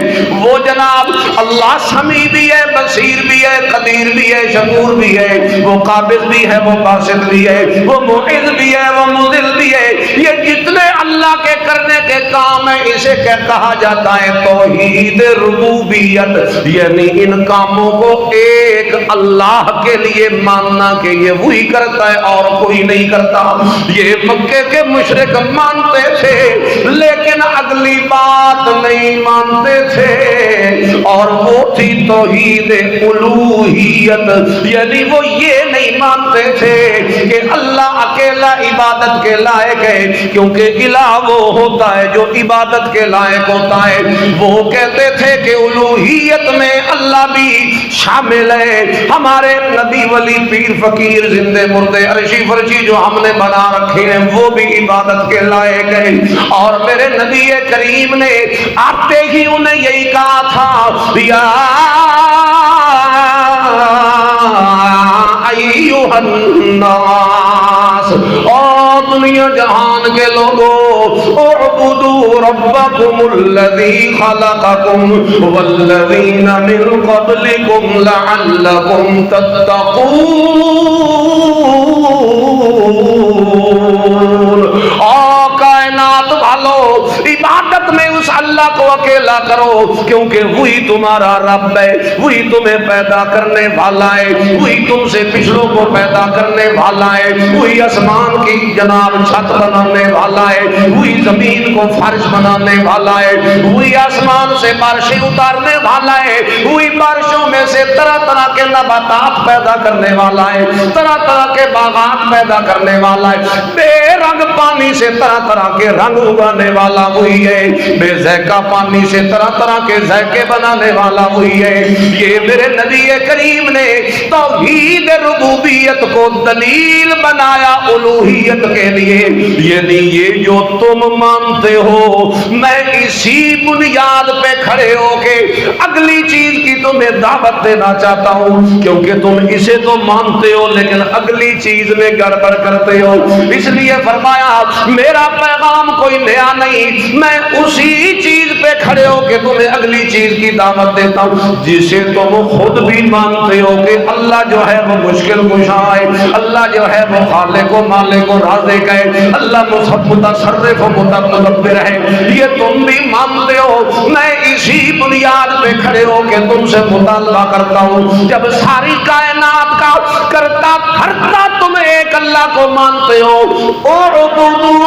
وہ جناب اللہ سمیع بھی ہے، بصیر بھی ہے، قدیر بھی ہے، شکور بھی ہے، وہ قابض بھی ہے، وہ باسط بھی ہے، وہ معز بھی ہے، وہ مذل بھی ہے۔ یہ جتنے اللہ کے کرنے کے کام ہیں اسے کہا جاتا ہے توحید ربوبیت، یعنی ان کاموں کو ایک اللہ کے لیے ماننا کہ یہ وہی کرتا ہے اور کوئی نہیں کرتا۔ یہ مکے کے مشرک مانتے تھے لیکن اگلی بات نہیں مانتے تھے، اور وہ تھی توحید الوہیت، یعنی وہ یہ نہیں مانتے تھے کہ اللہ اکیلا عبادت کے لائق ہے، کیونکہ الہ وہ ہوتا ہے جو عبادت کے لائق ہوتا ہے۔ وہ کہتے تھے کہ الوہیت میں اللہ بھی شامل ہے۔ ہمارے نبی ولی پیر فقیر زندے مردے عرشی فرشی جو ہم نے بنا رکھے ہیں وہ بھی عبادت کے لائق ہے، اور میرے نبی کریم نے آتے ہی انہیں یہی کہا تھا، یا ایھا الناس، اور دنیا جہان کے لوگوں، اعبدوا ربکم الذی خلقکم والذین من قبلکم لعلکم تتقون۔ کائنات والو، عبادت میں اس اللہ کو اکیلا کرو، کیونکہ وہی تمہارا رب ہے، وہی تمہیں پیدا کرنے والا ہے، وہی تم سے پچھلوں کو پیدا کرنے والا ہے، وہی آسمان کی جناب چھت بنانے والا ہے، وہی زمین کو فرش بنانے والا ہے، وہی آسمان سے بارشیں اتارنے والا ہے، وہی بارشوں میں سے طرح طرح کے نباتات پیدا کرنے والا ہے، طرح طرح کے باغات پیدا کرنے والا ہے، بے رنگ پانی سے طرح طرح کے رنگ اگانے والا وہی ہے، بے ذائقہ پانی سے طرح طرح کے ذائقے بنانے والا وہی ہے۔ یہ میرے نبی کریم نے توحید ربوبیت کو دلیل بنایا الوہیت کے لیے، یعنی یہ جو تم مانتے ہو میں اسی بنیاد پہ کھڑے ہو کے اگلی چیز کی تمہیں دعوت دینا چاہتا ہوں، کیونکہ تم اسے تو مانتے ہو لیکن اگلی چیز میں گڑبڑ کرتے ہو۔ اس لیے فرمایا میرا پیغام کوئی نیا نہیں، میں اسی چیز پہ کھڑے ہو کے تمہیں اگلی چیز کی دعوت دیتا ہوں جسے تم خود بھی مانتے ہو کہ اللہ جو ہے وہ مشکل کشا ہے، اللہ جو ہے وہ خالق و مالک و رازق ہے، اللہ متصرف و مدبر ہے، یہ تم بھی مانتے ہو۔ میں اسی بنیاد پہ کھڑے ہو کے تم سے مطالبہ کرتا ہوں، جب ساری کائنات کا کرتا دھرتا تم ایک اللہ کو مانتے ہو، اعبدوا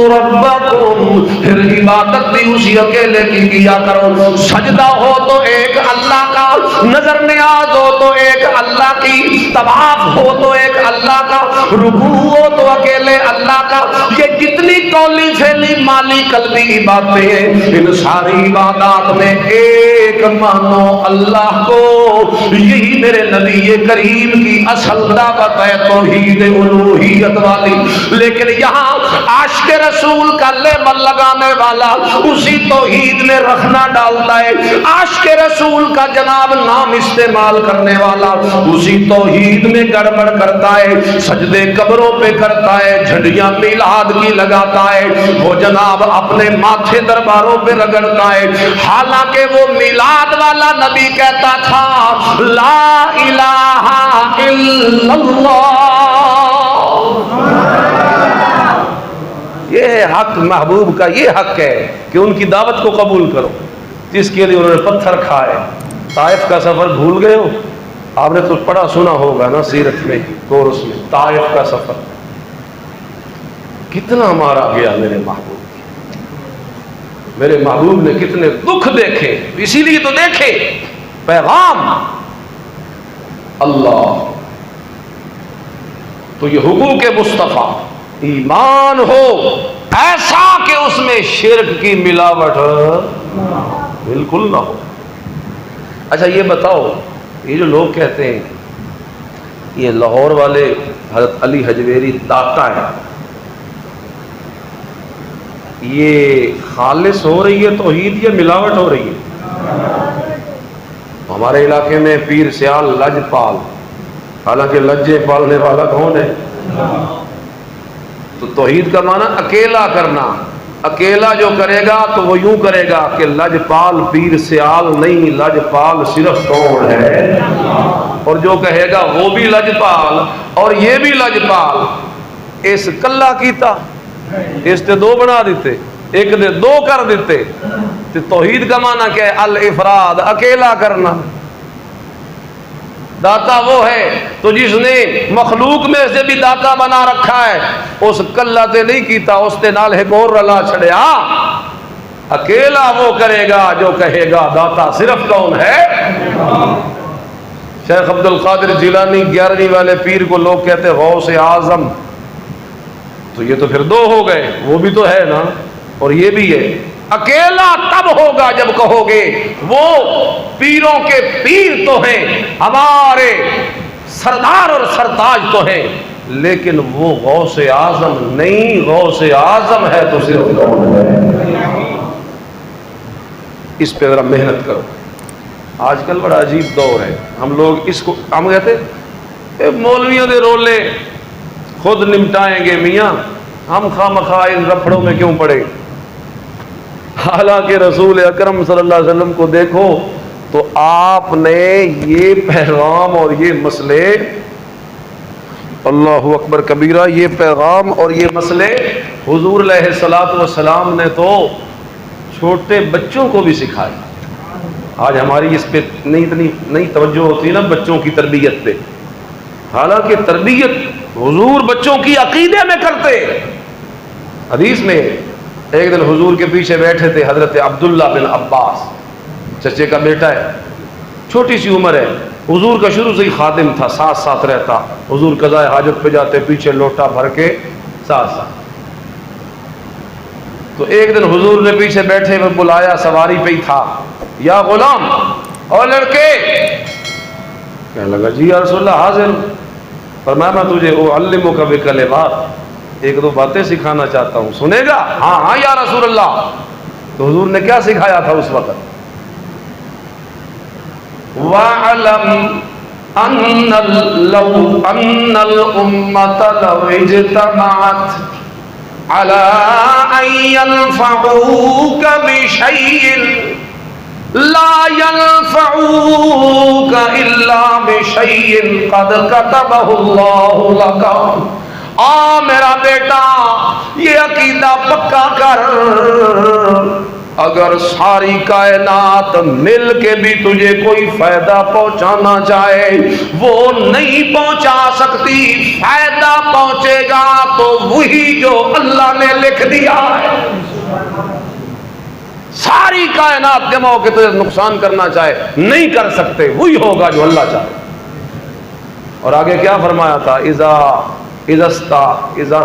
ربکم، پھر عبادت بھی اسی اکیلے کی کیا کرو، سجدہ ہو تو ایک اللہ کا، نظر نیاز ہو تو ایک اللہ کی، طواف ہو تو ایک اللہ کا، رکوع ہو تو اکیلے اللہ کا۔ یہ جتنی قولی فعلی مالی قلبی باتیں ہیں، ان ساری عبادات میں ایک مانو اللہ کو۔ یہی میرے نبی کریم کی اصل دعوت ہے، توحید الوہیت والی۔ لیکن یہاں عاشق رسول کا لیبل لگانے والا اسی توحید میں رکھنا ڈالتا ہے، عاشق رسول کا جناب نام استعمال کرنے والا اسی توحید میں گڑبڑ کرتا ہے، سجدے قبروں پہ کرتا ہے، جھنڈیاں میلاد کی لگاتا ہے، وہ جناب اپنے ماتھے درباروں پہ رگڑتا ہے، حالانکہ وہ میلاد والا نبی کہتا تھا لا الہ الا اللہ۔ یہ ہے حق محبوب کا، یہ حق ہے کہ ان کی دعوت کو قبول کرو، جس کے لیے انہوں نے پتھر کھائے۔ طائف کا سفر بھول گئے ہو؟ آپ نے تو پڑھا سنا ہوگا نا سیرت میں، کورس میں، طائف کا سفر کتنا مارا گیا میرے محبوب، میرے محبوب نے کتنے دکھ دیکھے، اسی لیے تو دیکھے پیغام اللہ۔ تو یہ حقوق مصطفیٰ، ایمان ہو ایسا کہ اس میں شرک کی ملاوٹ بالکل نہ ہو۔ اچھا یہ بتاؤ، یہ جو لوگ کہتے ہیں یہ لاہور والے حضرت علی حجویری داتا ہے، یہ خالص ہو رہی ہے توحید یا ملاوٹ ہو رہی ہے؟ ہمارے علاقے میں پیر سیال لج پال، حالانکہ لجے پالنے والا کون ہے؟ تو توحید کا معنی اکیلا کرنا، اکیلا جو کرے گا تو وہ یوں کرے گا کہ لجپال پیر سیال نہیں، لجپال صرف کون ہے؟ اور جو کہے گا وہ بھی لجپال اور یہ بھی لجپال، اس کلا کیتا، اس تے دو بنا دیتے، ایک دے دو کر دیتے۔ تو توحید کا معنی کیا ہے؟ الافراد، اکیلا کرنا۔ داتا وہ ہے تو جس نے مخلوق میں سے بھی داتا بنا رکھا ہے، اس کلا تے نہیں کیتا، اس تے نال ایک اور رلا چھڑیا۔ اکیلا وہ کرے گا جو کہے گا داتا صرف کون ہے؟ شیخ عبد القادر جیلانی 11ویں والے پیر کو لوگ کہتے غوث اعظم، تو یہ تو پھر دو ہو گئے، وہ بھی تو ہے نا اور یہ بھی ہے۔ اکیلا تب ہوگا جب کہو گے وہ پیروں کے پیر تو ہیں، ہمارے سردار اور سرتاج تو ہیں، لیکن وہ غوث اعظم نہیں، غوث اعظم ہے تو صرف کون ہے؟ اس پہ ذرا محنت کرو۔ آج کل بڑا عجیب دور ہے، ہم لوگ اس کو ہم کہتے ہیں مولویوں دے رولے خود نمٹائیں گے میاں، ہم خواہ ان رپڑوں میں کیوں پڑے؟ حالانکہ رسول اکرم صلی اللہ علیہ وسلم کو دیکھو تو آپ نے یہ پیغام اور یہ مسئلے، اللہ اکبر کبیرہ، یہ پیغام اور یہ مسئلے حضور علیہ الصلوۃ والسلام نے تو چھوٹے بچوں کو بھی سکھائے۔ آج ہماری اس پہ نہیں توجہ ہوتی نا بچوں کی تربیت پہ، حالانکہ تربیت حضور بچوں کی عقیدے میں کرتے۔ حدیث میں ایک دن حضور کے پیچھے بیٹھے تھے حضرت عبداللہ بن عباس، چچے کا بیٹا ہے، چھوٹی سی عمر ہے، حضور کا شروع سے ہی خادم تھا، ساتھ ساتھ رہتا، حضور قضائے حاجت پہ جاتے پیچھے لوٹا بھر کے ساتھ ساتھ۔ تو ایک دن حضور نے پیچھے بیٹھے ہوئے بلایا، سواری پہ ہی تھا، یا غلام، اور لڑکے، کہنے لگا جی یا رسول اللہ حاضر۔ فرمایا میں تجھے اعلمک بکلمات، ایک دو باتیں سکھانا چاہتا ہوں، سنے گا؟ ہاں ہاں یا رسول اللہ۔ تو حضور نے کیا سکھایا تھا اس وقت؟ وَاعْلَمْ أَنَّ الْأُمَّةَ لَوْ اجْتَمَعَتْ عَلَىٰ أَن يَنفَعُوكَ بِشَيْءٍ لا ينفعوك إلا بشيء قد كتبه الله لك۔ میرا بیٹا یہ عقیدہ پکا کر، اگر ساری کائنات مل کے بھی تجھے کوئی فائدہ پہنچانا چاہے وہ نہیں پہنچا سکتی، فائدہ پہنچے گا تو وہی جو اللہ نے لکھ دیا ہے۔ ساری کائنات جمع کے تجھے نقصان کرنا چاہے نہیں کر سکتے، وہی ہوگا جو اللہ چاہے۔ اور آگے کیا فرمایا تھا؟ اذا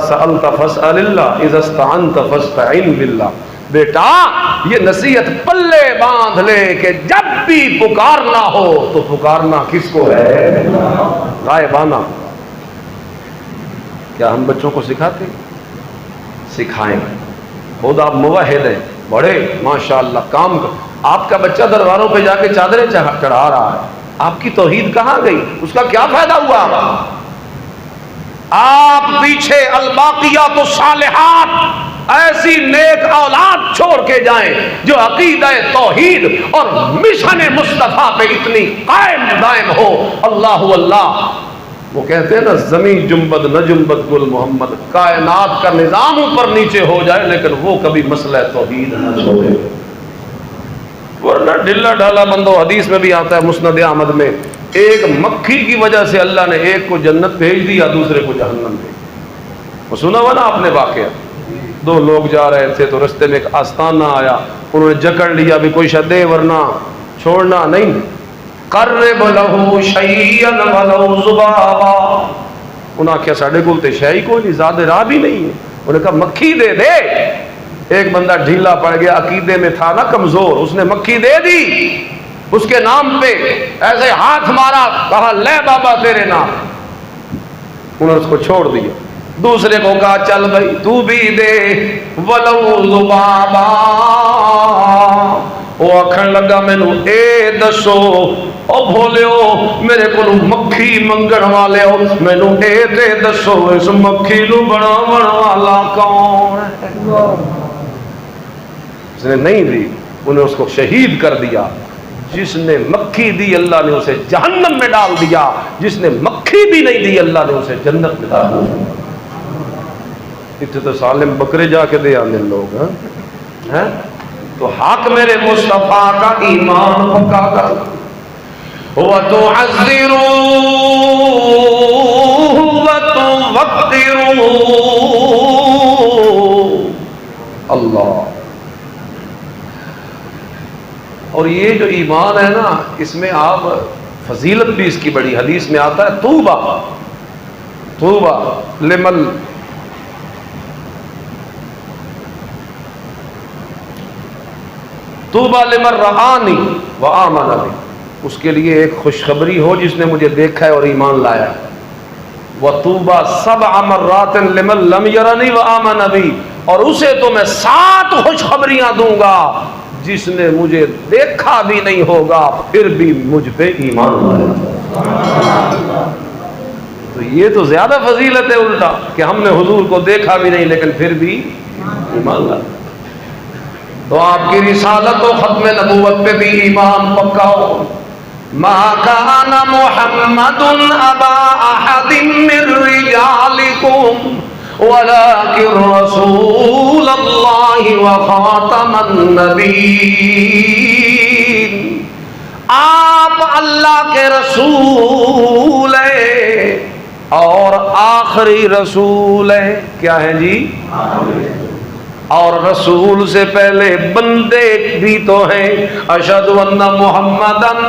سألت فاسأل اللہ اذا استعنت فاستعن باللہ۔ بیٹا یہ نصیحت پلے باندھ لے کہ جب بھی پکارنا ہو تو پکارنا کس کو ہے؟ غائبانہ۔ کیا ہم بچوں کو سکھاتے؟ سکھائیں۔ خود آپ موحد ہیں، بڑے ماشاءاللہ کام آپ کا بچہ درباروں پہ جا کے چادریں چڑھا رہا ہے، آپ کی توحید کہاں گئی؟ اس کا کیا فائدہ ہوا؟ آپ پیچھے الباقیات الصالحات ایسی نیک اولاد چھوڑ کے جائیں جو عقیدہ توحید اور مشن مصطفیٰ پہ اتنی قائم دائم ہو۔ اللہ اللہ، وہ کہتے ہیں نا زمین جنبد نہ جنبد گل محمد، کائنات کا نظام اوپر نیچے ہو جائے لیکن وہ کبھی مسئلہ توحید نہ چھوڑے، ورنہ ڈھلا ڈھالا بندو۔ حدیث میں بھی آتا ہے مسند احمد میں، ایک مکھی کی وجہ سے اللہ نے ایک کو جنت بھیج دیا، دوسرے کو جہنم بھیج دیا۔ وہ سنا ہوا نا آپ نے واقعہ، دو لوگ جا رہے تھے تو رستے میں ایک آستانہ آیا، انہوں نے جکڑ لیا بھی کوئی شے دے ورنہ چھوڑنا نہیں۔ قرب لہو شیئن ولو ذبابا، انہاں کیا ساڑھے کولتے شیئی کوئی نہیں، زیادہ راہ بھی نہیں ہے، انہوں نے کہا مکھی دے دے۔ ایک بندہ ڈھیلا پڑ گیا، عقیدے میں تھا نا کمزور، اس نے مکھی دے دی، اس کے نام پہ ایسے ہاتھ مارا، کہا لے بابا تیرے نام، انہوں نے اس کو چھوڑ دیا۔ دوسرے کو کہا چل بھائی تو بھی دے، ولو ذبابا، وہ آکھن لگا مینو اے دسو او بھولیو میرے کو مکھی منگن والے ہو، مینو اے تے دسو اس مکھی نو بناون والا کون ہے؟ اس نے نہیں دی، انہیں اس کو شہید کر دیا۔ جس نے مکھی دی اللہ نے اسے جہنم میں ڈال دیا، جس نے مکھی بھی نہیں دی اللہ نے اسے جنت میں ڈال دیا۔ اتنے تو سالم بکرے جا کے دے آنے لوگ ہیں۔ تو حق میرے مصطفیٰ کا ایمان پکا کر وَتُعَزِّرُوا وَتُوَقِّرُوا، اللہ۔ اور یہ جو ایمان ہے نا، اس میں آپ فضیلت بھی اس کی بڑی، حدیث میں آتا ہے طوبیٰ طوبیٰ لمن طوبیٰ لمن رآنی وآمن بی، اس کے لیے ایک خوشخبری ہو جس نے مجھے دیکھا ہے اور ایمان لایا ہے۔ وَطُوبَى سَبْعَ مَرَّاتٍ لِمَن لَمْ يَرَنِي وَآمَنَ بِي، اور اسے تو میں 7 خوشخبریاں دوں گا جس نے مجھے دیکھا بھی نہیں ہوگا پھر بھی مجھ پہ ایمان لایا۔ تو یہ تو زیادہ فضیلت ہے الٹا کہ ہم نے حضور کو دیکھا بھی نہیں لیکن پھر بھی ایمان لایا۔ تو آپ کی رسالت و ختم نبوت پہ بھی ایمان پکا ہو۔ ما کان محمد ابا احد من رجالکم ولکن رسول اللہ وخاتم النبیین، آپ اللہ کے رسول ہیں اور آخری رسول ہیں۔ کیا ہے جی؟ اور رسول سے پہلے بندے بھی تو ہیں۔ اشہد ان محمدن،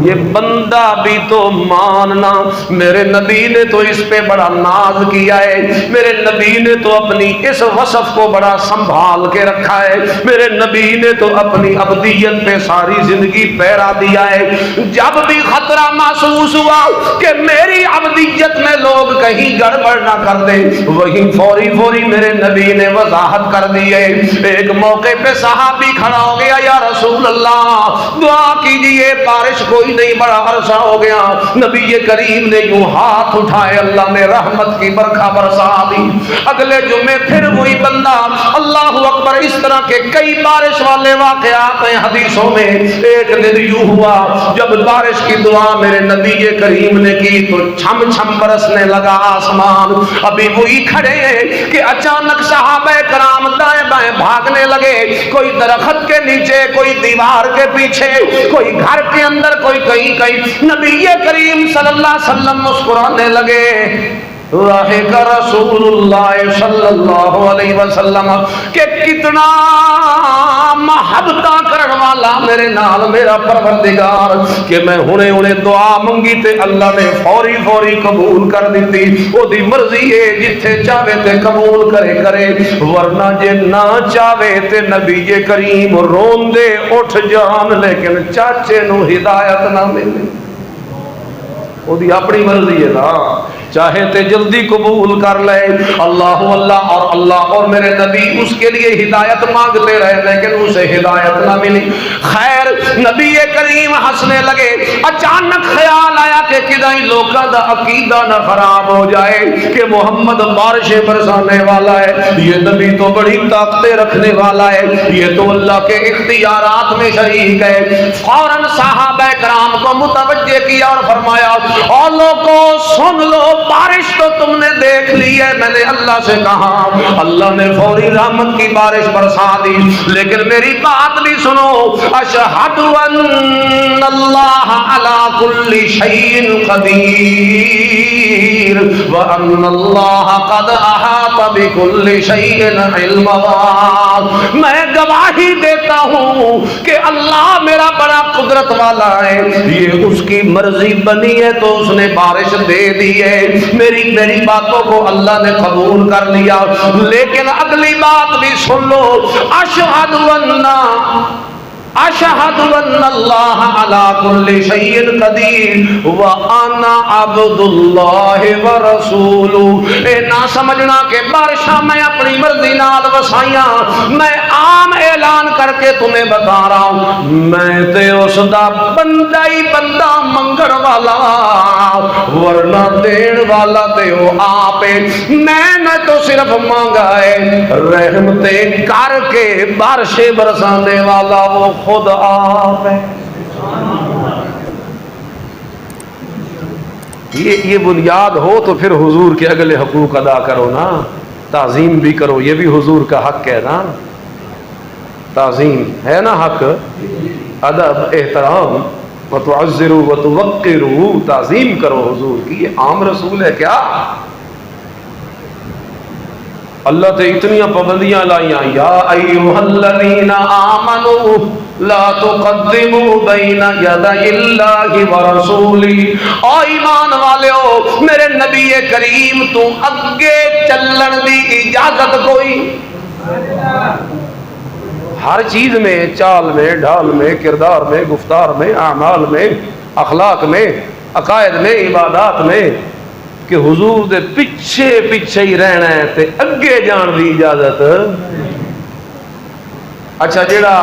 یہ بندہ بھی تو ماننا۔ میرے نبی نے تو اس پہ بڑا ناز کیا ہے، میرے نبی نے تو اپنی اس وصف کو بڑا سنبھال کے رکھا ہے، میرے نبی نے تو اپنی عبدیت پہ ساری زندگی پہرا دیا ہے۔ جب بھی خطرہ محسوس ہوا کہ میری عبدیت میں لوگ کہیں گڑبڑ نہ کر دیں، وہیں فوری میرے نبی نے وضاحت کر دی ہے۔ ایک موقع پہ صحابی کھڑا ہو گیا، یا رسول اللہ دعا کیجئے، بارش کوئی نہیں، بڑا عرصہ ہو گیا۔ نبی کریم نے یوں ہاتھ اٹھائے، اللہ نے رحمت کی برکھا برسا دی۔ اگلے جمعے پھر وہی بندہ، اللہ اکبر۔ اس طرح کے کئی بارش والے واقعات ہیں حدیثوں میں۔ ایک دن یوں ہوا جب بارش کی دعا میرے نبی کریم نے کی تو چھم چھم برسنے لگا آسمان۔ ابھی وہی کھڑے ہیں کہ اچانک صحابہ کرام دائیں بائیں بھاگنے لگے، کوئی درخت کے نیچے، کوئی دیوار کے پیچھے، کوئی گھر کے اندر، کوئی کہیں۔ نبی کریم صلی اللہ علیہ وسلم مسکرانے لگے، ضحک رسول اللہ صلی اللہ علیہ وسلم کہ کتنا محبتہ کرن والا میرے نال میرا پروردگار کہ میں ہنے ہنے دعا منگی تے اللہ نے فوری فوری قبول کر دیتی. او دی مرضی ہے جتھے چاہے تے قبول کرے ورنہ جے نہ چاہے تے نبی کریم روندے اٹھ جان لیکن چاچے نو ہدایت نہ ملے. او دی اپنی مرضی ہے نا, چاہے تے جلدی قبول کر لے. اللہ اللہ اور اللہ اور میرے نبی اس کے لیے ہدایت مانگتے رہے لیکن اسے ہدایت نہ ملی. خیر نبی کریم ہنسنے لگے. اچانک خیال آیا کہ کدائیں لوگوں دا عقیدہ نہ خراب ہو جائے کہ محمد بارشیں برسانے والا ہے, یہ نبی تو بڑی طاقتیں رکھنے والا ہے, یہ تو اللہ کے اختیارات میں شریک ہے. فوراً صحابہ کرام کو متوجہ کیا اور فرمایا اور لوگوں سن لو, بارش تو تم نے دیکھ لی ہے, میں نے اللہ سے کہا, اللہ نے فوری رحمت کی بارش برسا دی, لیکن میری بات بھی سنو. اشہد ان اللہ علی کل شیء قدیر وان اللہ قد احاط بکل شیء علما. میں گواہی دیتا ہوں کہ اللہ میرا بڑا قدرت والا ہے, یہ اس کی مرضی بنی ہے تو اس نے بارش دے دی ہے. میری باتوں کو اللہ نے قبول کر لیا, لیکن اگلی بات بھی سن لو. اشہد ان اللہ علی کل شیء قدیر وانا عبد اللہ ورسولہ. اے نہ سمجھنا کہ بارشاں میں اپنی مرضی نال وسائیاں, میں عام اعلان کر کے تمہیں بتا رہا ہوں, میں تے اس دا بندہ ہی بندہ منگن والا, ورنہ دین والا تے وہ آپ ہے. میں نہ تو صرف مانگا ہے, رحمتیں کر کے بارشیں برسانے والا وہ خود آپ ہے. یہ بنیاد ہو تو پھر حضور کے اگلے حقوق ادا کرو نا, تعظیم بھی کرو, یہ بھی حضور کا حق ہے نا, تعظیم ہے نا حق, ادب احترام وتعزروا وتوقروا, تعظیم کرو حضور کی. یہ عام رسول ہے کیا؟ اللہ تے اتنی پابندیاں لائیاں, یا ایھا الذین آمنوا لا تقدموا بین یدی اللہ ورسولہ. او ایمان والےو, میرے نبی کریم تو اگے چلن دی اجازت کوئی, ہر چیز میں, چال میں, ڈھال میں, کردار میں, گفتار میں, اعمال میں, اخلاق میں, عقائد میں, عبادات میں, کہ حضور دے پیچھے پیچھے ہی رہنا ہے تے اگے جان دی اجازت. اچھا جیڑا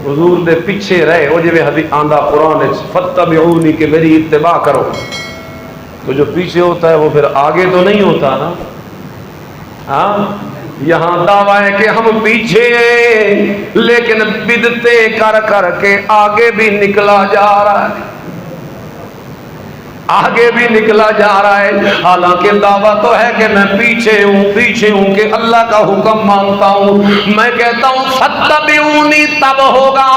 حضور دے پیچھے رہے وہ جویں حدیث آندا قرآن وچ فتبعونی کہ میری اتباع کرو, تو جو پیچھے ہوتا ہے وہ پھر آگے تو نہیں ہوتا نا. ہاں یہاں دعویٰ ہے کہ ہم پیچھے ہیں لیکن بدعتیں کر کر کے آگے بھی نکلا جا رہا ہے, آگے بھی نکلا جا رہا ہے. حالانکہ دعویٰ تو ہے کہ میں پیچھے ہوں کہ اللہ کا حکم مانتا ہوں. میں کہتا ہوں فتبعونی تب ہوگا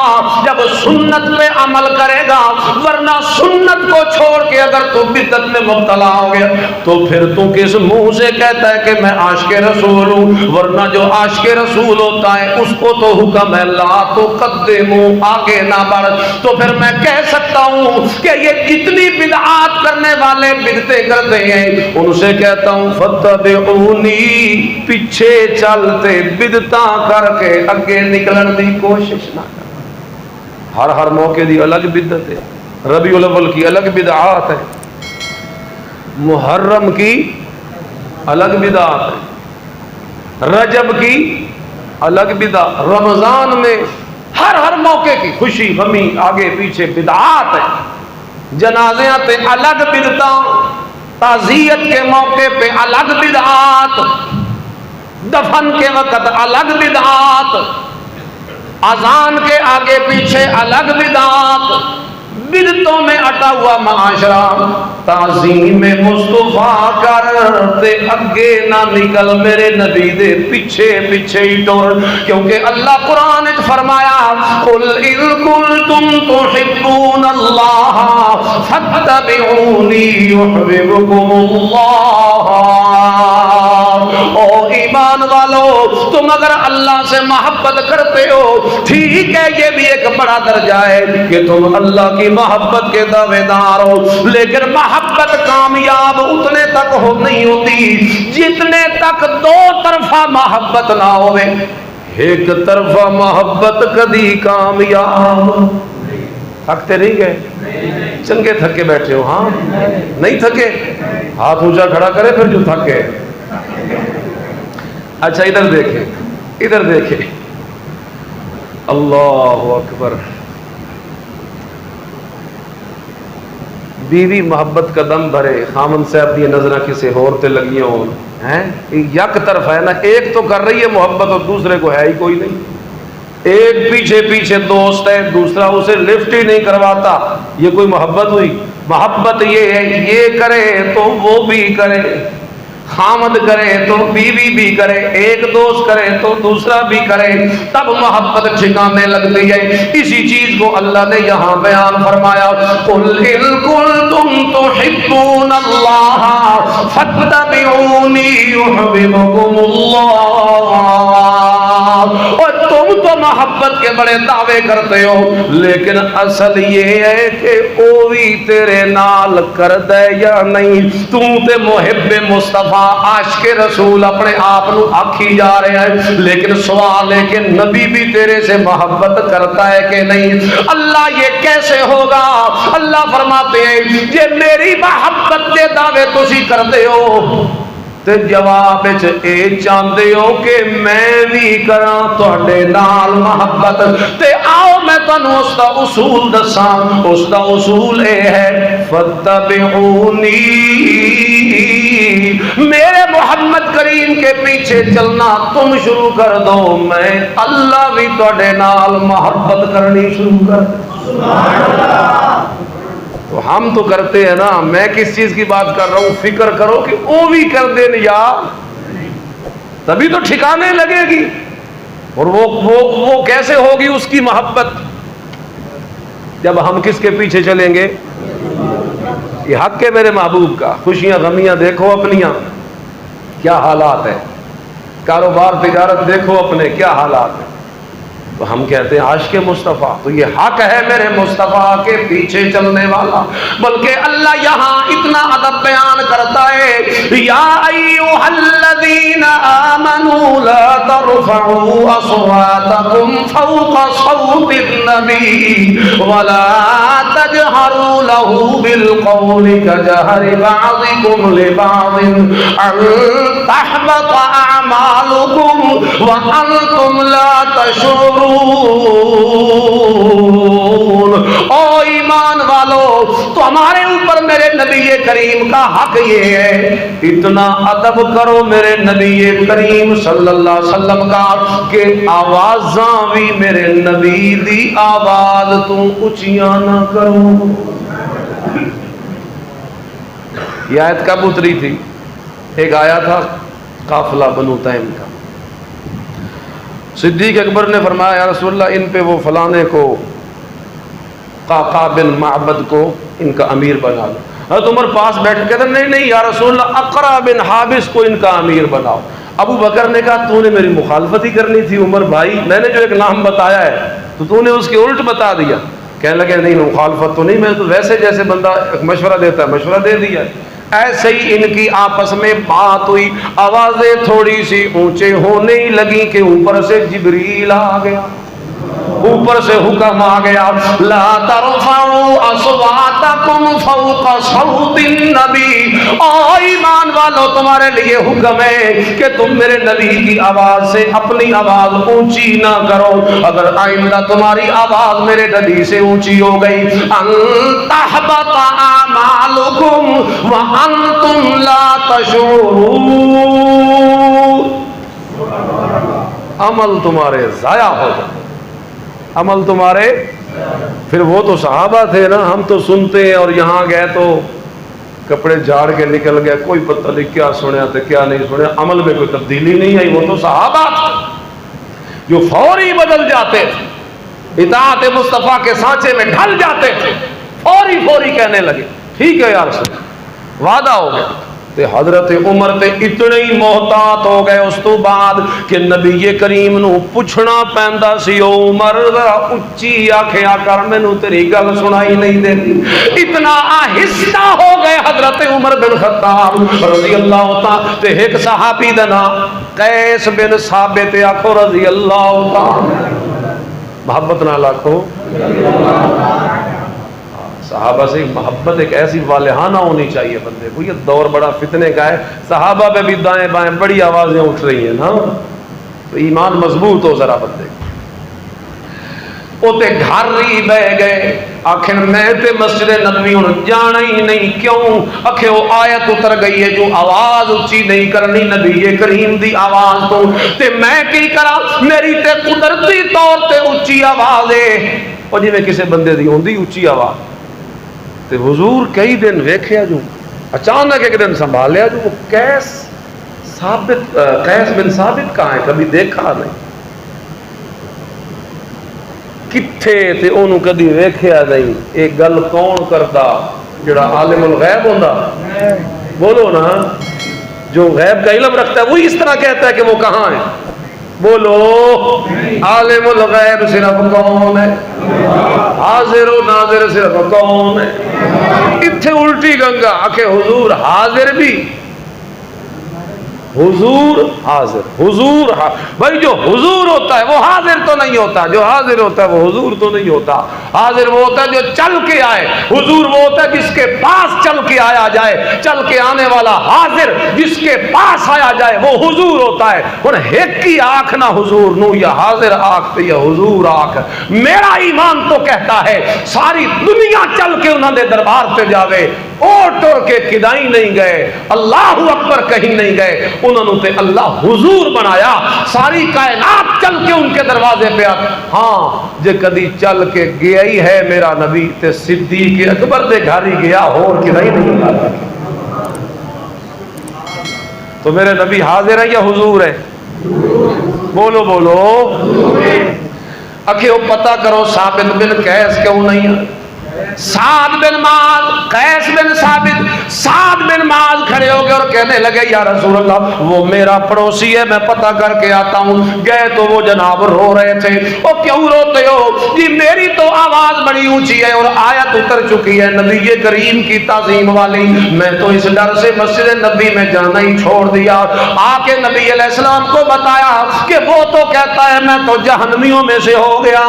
جب سنت پہ عمل کرے گا, ورنہ سنت کو چھوڑ کے اگر تو بدعت میں مبتلا ہو گیا تو پھر تو کس منہ سے کہتا ہے کہ میں عاشق رسول ہوں, ورنہ جو عاشق رسول ہوتا ہے اس کو تو حکم ہے لا تقدموا, آگے نہ بڑھ. تو پھر میں کہہ سکتا ہوں کہ یہ جتنی بدعات کرنے والے بدعتیں کرتے ہیں ان سے کہتا ہوں فتبعونی, پیچھے چلتے بدعتاں کر کے اگے نکلن دی کوشش نہ کر. ہر موقع دی الگ بدعت ہے, ربیع الاول کی الگ بدعات ہے, محرم کی الگ بدعات ہے, رجب کی الگ بدعت, رمضان میں ہر موقع کی خوشی غمی آگے پیچھے بدعات ہے. جنازیاں تے الگ بدعتاں, تعزیت کے موقع پہ الگ بدعات, دفن کے وقت الگ بدعات, اذان کے آگے پیچھے الگ بدعات, بدتوں میں اٹا ہوا معاشرہ تعظیم مصطفیٰ کرتے اگے نہ نکل میرے نبی دے پیچھے پیچھے ہی ٹور، کیونکہ اللہ قرآن وچ فرمایا قل ان کنتم تحبون اللہ فاتبعونی یحببکم اللہ۔ او ایمان والو، تم اگر اللہ سے محبت کرتے ہو، ٹھیک ہے یہ بھی ایک بڑا درجہ ہے کہ تم اللہ کی محبت کے دعوے دار ہو، لیکن محبت کامیاب اتنے تک ہو نہیں ہوتی جتنے تک دو طرفہ محبت نہ ہوئے۔ ایک طرفہ محبت کدی کامیاب تھکتے نہیں گئے؟ چنگے تھکے بیٹھے ہو؟ ہاں نہیں تھکے؟ ہاتھ اونچا کھڑا کرے پھر جو تھکے۔ اچھا ادھر دیکھیں، ادھر دیکھیں، اللہ اکبر۔ بیوی محبت کا دم بھرے، خامن صاحب دی نظریں کسی اور تے لگیاں ہوں ہیں، یک طرف ہے نا، ایک تو کر رہی ہے محبت اور دوسرے کو ہے ہی کوئی نہیں۔ ایک پیچھے پیچھے دوست ہے، دوسرا اسے لفٹ ہی نہیں کرواتا، یہ کوئی محبت ہوئی؟ محبت یہ ہے یہ کرے تو وہ بھی کرے، خامد کرے تو بیوی بھی کرے، ایک دوست کرے تو دوسرا بھی کرے، تب محبت ٹھکانے لگتی ہے۔ اسی چیز کو اللہ نے یہاں بیان فرمایا قل ان کنتم تحبون اللہ فاتبعونی یحببکم اللہ۔ اور تم تو محبت کے بڑے دعوے کرتے ہو، لیکن اصل یہ ہے کہ او بھی تیرے نال کر دے یا نہیں۔ تم تے محب مصطفیٰ عاشق رسول اپنے آپ نو آکھی جا رہے ہیں، لیکن سوال ہے کہ نبی بھی تیرے سے محبت کرتا ہے کہ نہیں؟ اللہ یہ کیسے ہوگا؟ اللہ فرماتے ہیں جے میری محبت دے دعوے تسی کرتے ہو تے جواب وچ اے چاہندے ہو کہ میں بھی کراں تہاڈے نال محبت، تے آؤ میں تانوں اس دا اصول دساں۔ اس دا اصول اے ہے فتبعونی، میرے محمد کریم کے پیچھے چلنا تم شروع کر دو، میں اللہ بھی تہاڈے نال محبت کرنی شروع کر دوں۔ سبحان اللہ۔ تو ہم تو کرتے ہیں نا، میں کس چیز کی بات کر رہا ہوں، فکر کرو کہ وہ بھی کر دیں یا تبھی تو ٹھکانے لگے گی۔ اور وہ کیسے ہوگی اس کی محبت؟ جب ہم کس کے پیچھے چلیں گے؟ یہ حق ہے میرے محبوب کا۔ خوشیاں غمیاں دیکھو اپنیاں کیا حالات ہیں، کاروبار تجارت دیکھو اپنے کیا حالات ہیں، تو ہم کہتے ہیں عاشق مصطفیٰ، تو یہ حق ہے میرے مصطفیٰ کے پیچھے چلنے والا۔ بلکہ اللہ یہاں اتنا ادب بیان کرتا ہے یا ایھا الذین آمنوا لا ترفعوا اصواتکم فوق صوت النبی ولا تجهروا له بالقول كجهر بعضكم لبعض ان تحبط اعمالكم وانتم لا تشعرون۔ او ایمان والو، تو ہمارے اوپر میرے نبی کریم کا حق یہ ہے اتنا ادب کرو میرے نبی کریم صلی اللہ علیہ وسلم کا کہ آوازاں بھی میرے نبی دی آواز تو اچیاں نہ کرو۔ یہ آیت کب اتری تھی؟ ایک آیا تھا قافلہ بنو تیم کا، صدیق اکبر نے فرمایا یا رسول اللہ ان پہ وہ فلانے کو قعقاع بن معبد کو ان کا امیر بنا دو۔ حضرت عمر پاس بیٹھ کے کہتے نہیں نہیں یا رسول اللہ اقرع بن حابس کو ان کا امیر بناؤ۔ ابو بکر نے کہا تو نے میری مخالفت ہی کرنی تھی عمر بھائی، میں نے جو ایک نام بتایا ہے تو نے اس کے الٹ بتا دیا۔ کہنے لگے نہیں مخالفت تو نہیں، میں تو ویسے جیسے بندہ ایک مشورہ دیتا ہے مشورہ دے دیا۔ ایسے ہی ان کی آپس میں بات ہوئی، آوازیں تھوڑی سی اونچے ہونے لگی کہ اوپر سے جبریل آ گیا، اوپر سے حکم آ گیا لا ترفعوا اصواتکم فوق صوت النبی۔ او ایمان والو تمہارے لیے حکم ہے کہ تم میرے نبی کی آواز سے اپنی آواز اونچی نہ کرو، اگر آئندہ تمہاری آواز میرے نبی سے اونچی ہو گئی ان تحبط اعمالکم وانتم لا تشعرون، عمل تمہارے ضائع ہو جائے، عمل تمہارے پھر وہ تو صحابہ تھے نا، ہم تو سنتے ہیں اور یہاں گئے تو کپڑے جھاڑ کے نکل گئے، کوئی پتہ نہیں کیا سنیا تھا کیا نہیں سنیا، عمل میں کوئی تبدیلی نہیں آئی۔ وہ تو صحابہ تھے جو فوری بدل جاتے تھے، اطاعت مصطفیٰ کے سانچے میں ڈھل جاتے تھے، فوری کہنے لگے ٹھیک ہے یار سن، وعدہ ہو گیا۔ تے حضرت عمر تے اتنے ہی محتاط ہو گئے اس تو بعد کہ نبی کریم نو پوچھنا پیندا سی، او عمر ذرا اچھی آکھیا کر، مینوں تیری گل سنائی نہیں دیتی۔ اتنا آہستہ ہو گئے حضرت عمر بن خطاب رضی اللہ تعالی تے ایک صحابی دا نام قیس بن ثابت آکھو رضی اللہ تعالی، محبت نال آکھو۔ صحابہ سے محبت ایک ایسی والہانہ ہونی چاہیے بندے کو۔ یہ دور بڑا فتنے کا ہے، صحابہ پہ بھی دائیں بائیں بڑی آوازیں اٹھ رہی ہیں نا، تو ایمان مضبوط ہو ذرا بندے کو۔ تے گھر ہی بہ گئے، آخر میں تے مسجد نبوی ہن جانا ہی نہیں، کیوں؟ آخر وہ آیت اتر گئی ہے جو آواز اچھی نہیں کرنی نبی کریم دی آواز تو، تے میں کی کرا، میری تے قدرتی طور تے اچھی آواز ہے، اور جی میں کسی بندے دی ہوندی اچھی آواز تے حضور کئی دن ویکھیا جو اچانک ایک دن سنبھالیا جو وہ قیس بن ثابت کہاں ہے، کبھی دیکھا نہیں، کتھے تے اونوں کدی ویکھیا نہیں۔ ایک گل کون کردا؟ جڑا عالم الغیب ہوندا، بولو نا، جو غیب کا علم رکھتا ہے وہی اس طرح کہتا ہے کہ وہ کہاں ہے، بولو۔ عالم الغیب صرف کون ہے؟ حاضر و ناظر صرف کون ہے؟ اتھے الٹی گنگا آکھے حضور حاضر بھی، حضور حاضر، حضور بھائی جو حضور ہوتا ہے وہ حاضر تو نہیں ہوتا، جو حاضر ہوتا ہے وہ حضور تو نہیں ہوتا۔ حاضر وہ ہوتا ہے جو چل کے آئے، حضور وہ ہوتا ہے جس کے پاس چل کے آیا جائے، چل کے آنے والا حاضر جس کے پاس آیا جائے وہ حضور ہوتا ہے۔ اور ایک کی آنکھ نہ حضور نو، یا حاضر آنکھ یا حضور آنکھ۔ میرا ایمان تو کہتا ہے ساری دنیا چل کے انہوں نے دربار پہ جاوے، اوٹ ٹور کے کدائی نہیں گئے، اللہ اکبر کہیں نہیں گئے، انہوں نے تے اللہ حضور بنایا، ساری کائنات چل کے ان کے دروازے پہ آتے۔ ہاں جے کدی چل کے گیا ہی ہے میرا نبی تے صدیق اکبر دے گھر ہی گیا، اور کدائی نہیں گیا۔ تو میرے نبی حاضر ہے یا حضور ہے؟ بولو بولو۔ اکھے وہ پتہ کرو ثابت بن قیس کیوں نہیں ہے؟ سعد بن معاذ، قیس بن ثابت، سعد بن معاذ کھڑے ہو گئے اور کہنے لگے یا رسول اللہ وہ میرا پڑوسی ہے، میں پتہ کر کے آتا ہوں۔ گئے تو وہ جناب رو رہے تھے۔ وہ کیوں روتے ہو؟ جی میری تو آواز بڑی اونچی ہے اور آیت اتر چکی ہے نبی کریم کی تعظیم والی، میں تو اس ڈر سے مسجد نبی میں جانا ہی چھوڑ دیا۔ آ کے نبی علیہ السلام کو بتایا کہ وہ تو کہتا ہے میں تو جہنمیوں میں سے ہو گیا،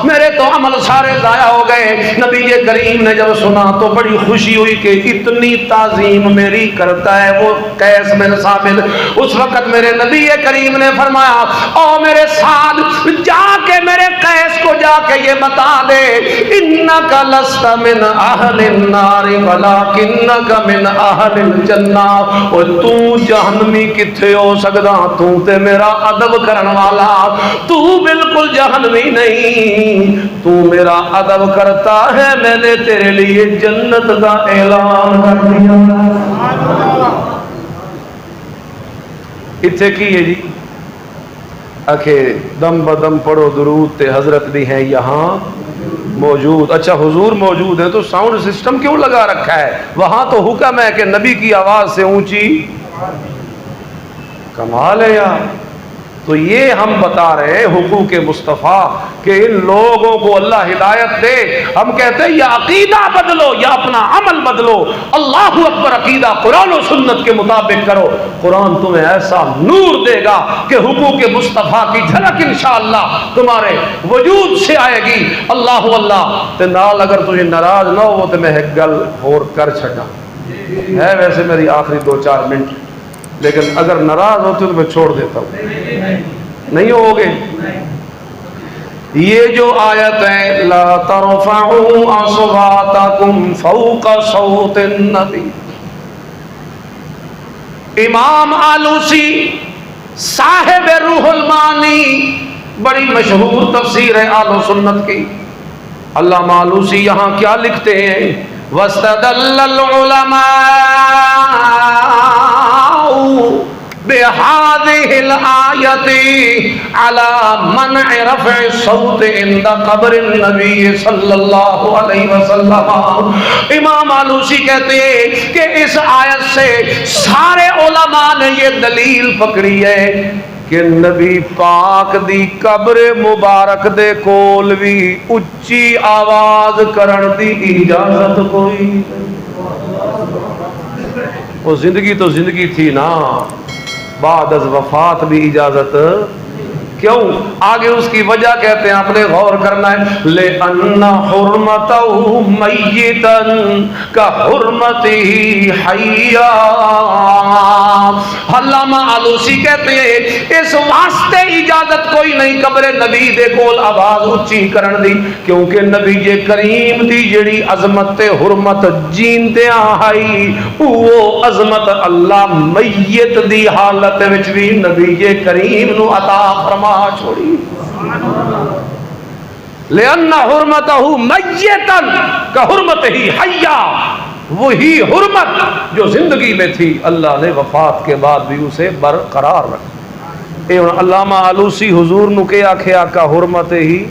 میرے تو عمل سارے ضائع ہو گئے۔ نبی کریم نے جب سنا تو بڑی خوشی ہوئی کہ اتنی تعظیم میری کرتا ہے وہ قیس بن ثابت۔ اس وقت میرے نبی کریم نے فرمایا او میرے سعد جا کے میرے قیس کو جا کے یہ بتا دے انکا لست من اہل النار ولکنکا من اہل الجنہ، اور تو جہنمی کتھے ہو سکدا، تو تے میرا ادب کرن والا، تو بالکل جہنمی نہیں، تو میرا ادب کرتا ہے، میں نے تیرے لیے جنت کا اعلان کر دیا۔ اتھے کی ہے جی اکھے دم بدم پڑھو درود تے حضرت بھی ہیں یہاں موجود۔ اچھا حضور موجود ہے تو ساؤنڈ سسٹم کیوں لگا رکھا ہے؟ وہاں تو حکم ہے کہ نبی کی آواز سے اونچی، کمال ہے یار۔ تو یہ ہم بتا رہے ہیں حقوق مصطفیٰ کہ ان لوگوں کو اللہ ہدایت دے۔ ہم کہتے ہیں یا عقیدہ بدلو یا اپنا عمل بدلو، اللہ اکبر عقیدہ قرآن و سنت کے مطابق کرو، قرآن تمہیں ایسا نور دے گا کہ حقوق مصطفیٰ کی جھلک انشاءاللہ تمہارے وجود سے آئے گی۔ اللہ اللہ تے نال اگر تجھے ناراض نہ ہو تو میں ایک گل اور کر چھڑا ہے، ویسے میری آخری 2-4 منٹ، لیکن اگر ناراض ہوتے تو میں چھوڑ دیتا ہوں، نہیں ہوگے۔ یہ جو آیت ہے لا ترفعوا اصواتکم فوق صوت النبی، امام آلوسی صاحب روح المانی، بڑی مشہور تفسیر ہے آل و سنت کی، علامہ آلوسی یہاں کیا لکھتے ہیں؟ وَاسْتَدَلَّ الْعُلَمَاءُ بِهَذِهِ الْآيَةِ عَلَى مَنْعِ رَفْعِ الصَّوْتِ عِنْدَ قَبْرِ النَّبِيِّ صلی اللہ علیہ وسلم۔ امام آلوسی کہتے ہیں کہ اس آیت سے سارے علماء نے یہ دلیل پکڑی ہے کہ نبی پاک دی قبر مبارک دے کول بھی اچھی آواز کرن دی اجازت کوئی۔ وہ زندگی تو زندگی تھی نا، بعد از وفات بھی اجازت کیوں؟ آگے اس کی وجہ کہتے ہیں، آپ نے غور کرنا ہے، لِأَنَّ حُرْمَتَهُ مَيِّتًا كَحُرْمَتِهِ حَيًّا۔ علامہ آلوسی کہتے ہیں اس واسطے اجازت کوئی نہیں قبر نبی دے کول آواز اچھی کرن دی، کیونکہ نبی جے کریم دی جڑی عظمت حرمت جیندے آئی، وہ عظمت اللہ میت دی حالت وچ بھی نبی جے کریم نو عطا فرما چھوڑی۔ لِأَنَّ حُرْمَتَهُ مَيِّتًا كَحُرْمَتِهِ حَيًّا، وہی حرمت جو زندگی میں تھی اللہ نے وفات کے بعد بھی اسے برقرار رکھا۔ علامہ آلوسی حضور نو کے آکھیا کا حرمت ہی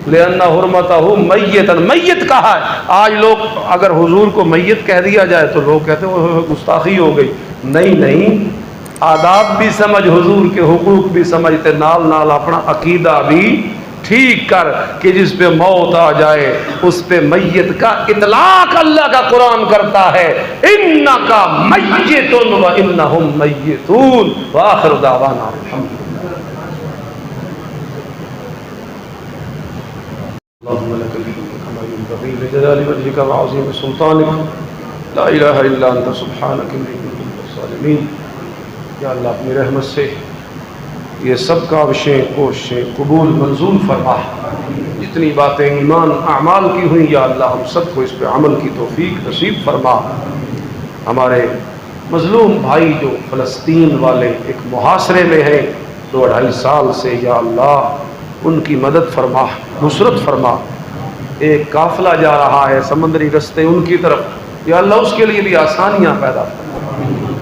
لِأَنَّ حُرْمَتَهُ مَيِّتًا، میت کہا ہے۔ آج لوگ اگر حضور کو میت کہہ دیا جائے تو لوگ کہتے ہیں وہ گستاخی ہو گئی۔ نہیں، آداب بھی سمجھ، حضور کے حقوق بھی سمجھتے، نال نال اپنا عقیدہ بھی ٹھیک کر کہ جس پہ موت آ جائے اس پہ میت کا اطلاق اللہ کا قرآن کرتا ہے، اِنَّكَ مَيِّتٌ وَإِنَّهُمْ مَيِّتُونَ وآخر دعوانا الحمدللہ۔ اللهم لك الحمد كما ينبغي لجلال وجهك وعظيم سلطانك، لا الہ الا انت سبحانك انی کنت من الظالمین۔ یا اللہ اپنی رحمت سے یہ سب کاوشیں کوششیں قبول منظور فرما، جتنی باتیں ایمان اعمال کی ہوئیں یا اللہ ہم سب کو اس پہ عمل کی توفیق نصیب فرما۔ ہمارے مظلوم بھائی جو فلسطین والے ایک محاصرے میں ہیں 2-2.5 سال سے، یا اللہ ان کی مدد فرما، نصرت فرما۔ ایک قافلہ جا رہا ہے سمندری رستے ان کی طرف، یا اللہ اس کے لیے بھی آسانیاں پیدا فرما۔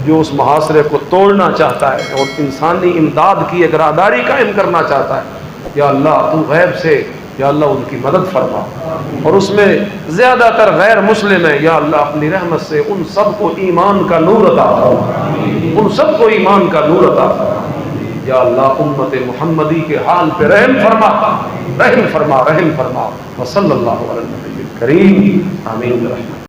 جو اس محاصرے کو توڑنا چاہتا ہے اور انسانی امداد کی ایک راداری قائم کرنا چاہتا ہے، یا اللہ تو غیب سے یا اللہ ان کی مدد فرما، اور اس میں زیادہ تر غیر مسلم ہے، یا اللہ اپنی رحمت سے ان سب کو ایمان کا نور عطا فرما، ان سب کو ایمان کا نور عطا فرما۔ یا اللہ امت محمدی کے حال پہ رحم فرما، رحم فرما، رحم فرما۔ وصلی اللہ علیہ وسلم کریم، آمین برحمتک۔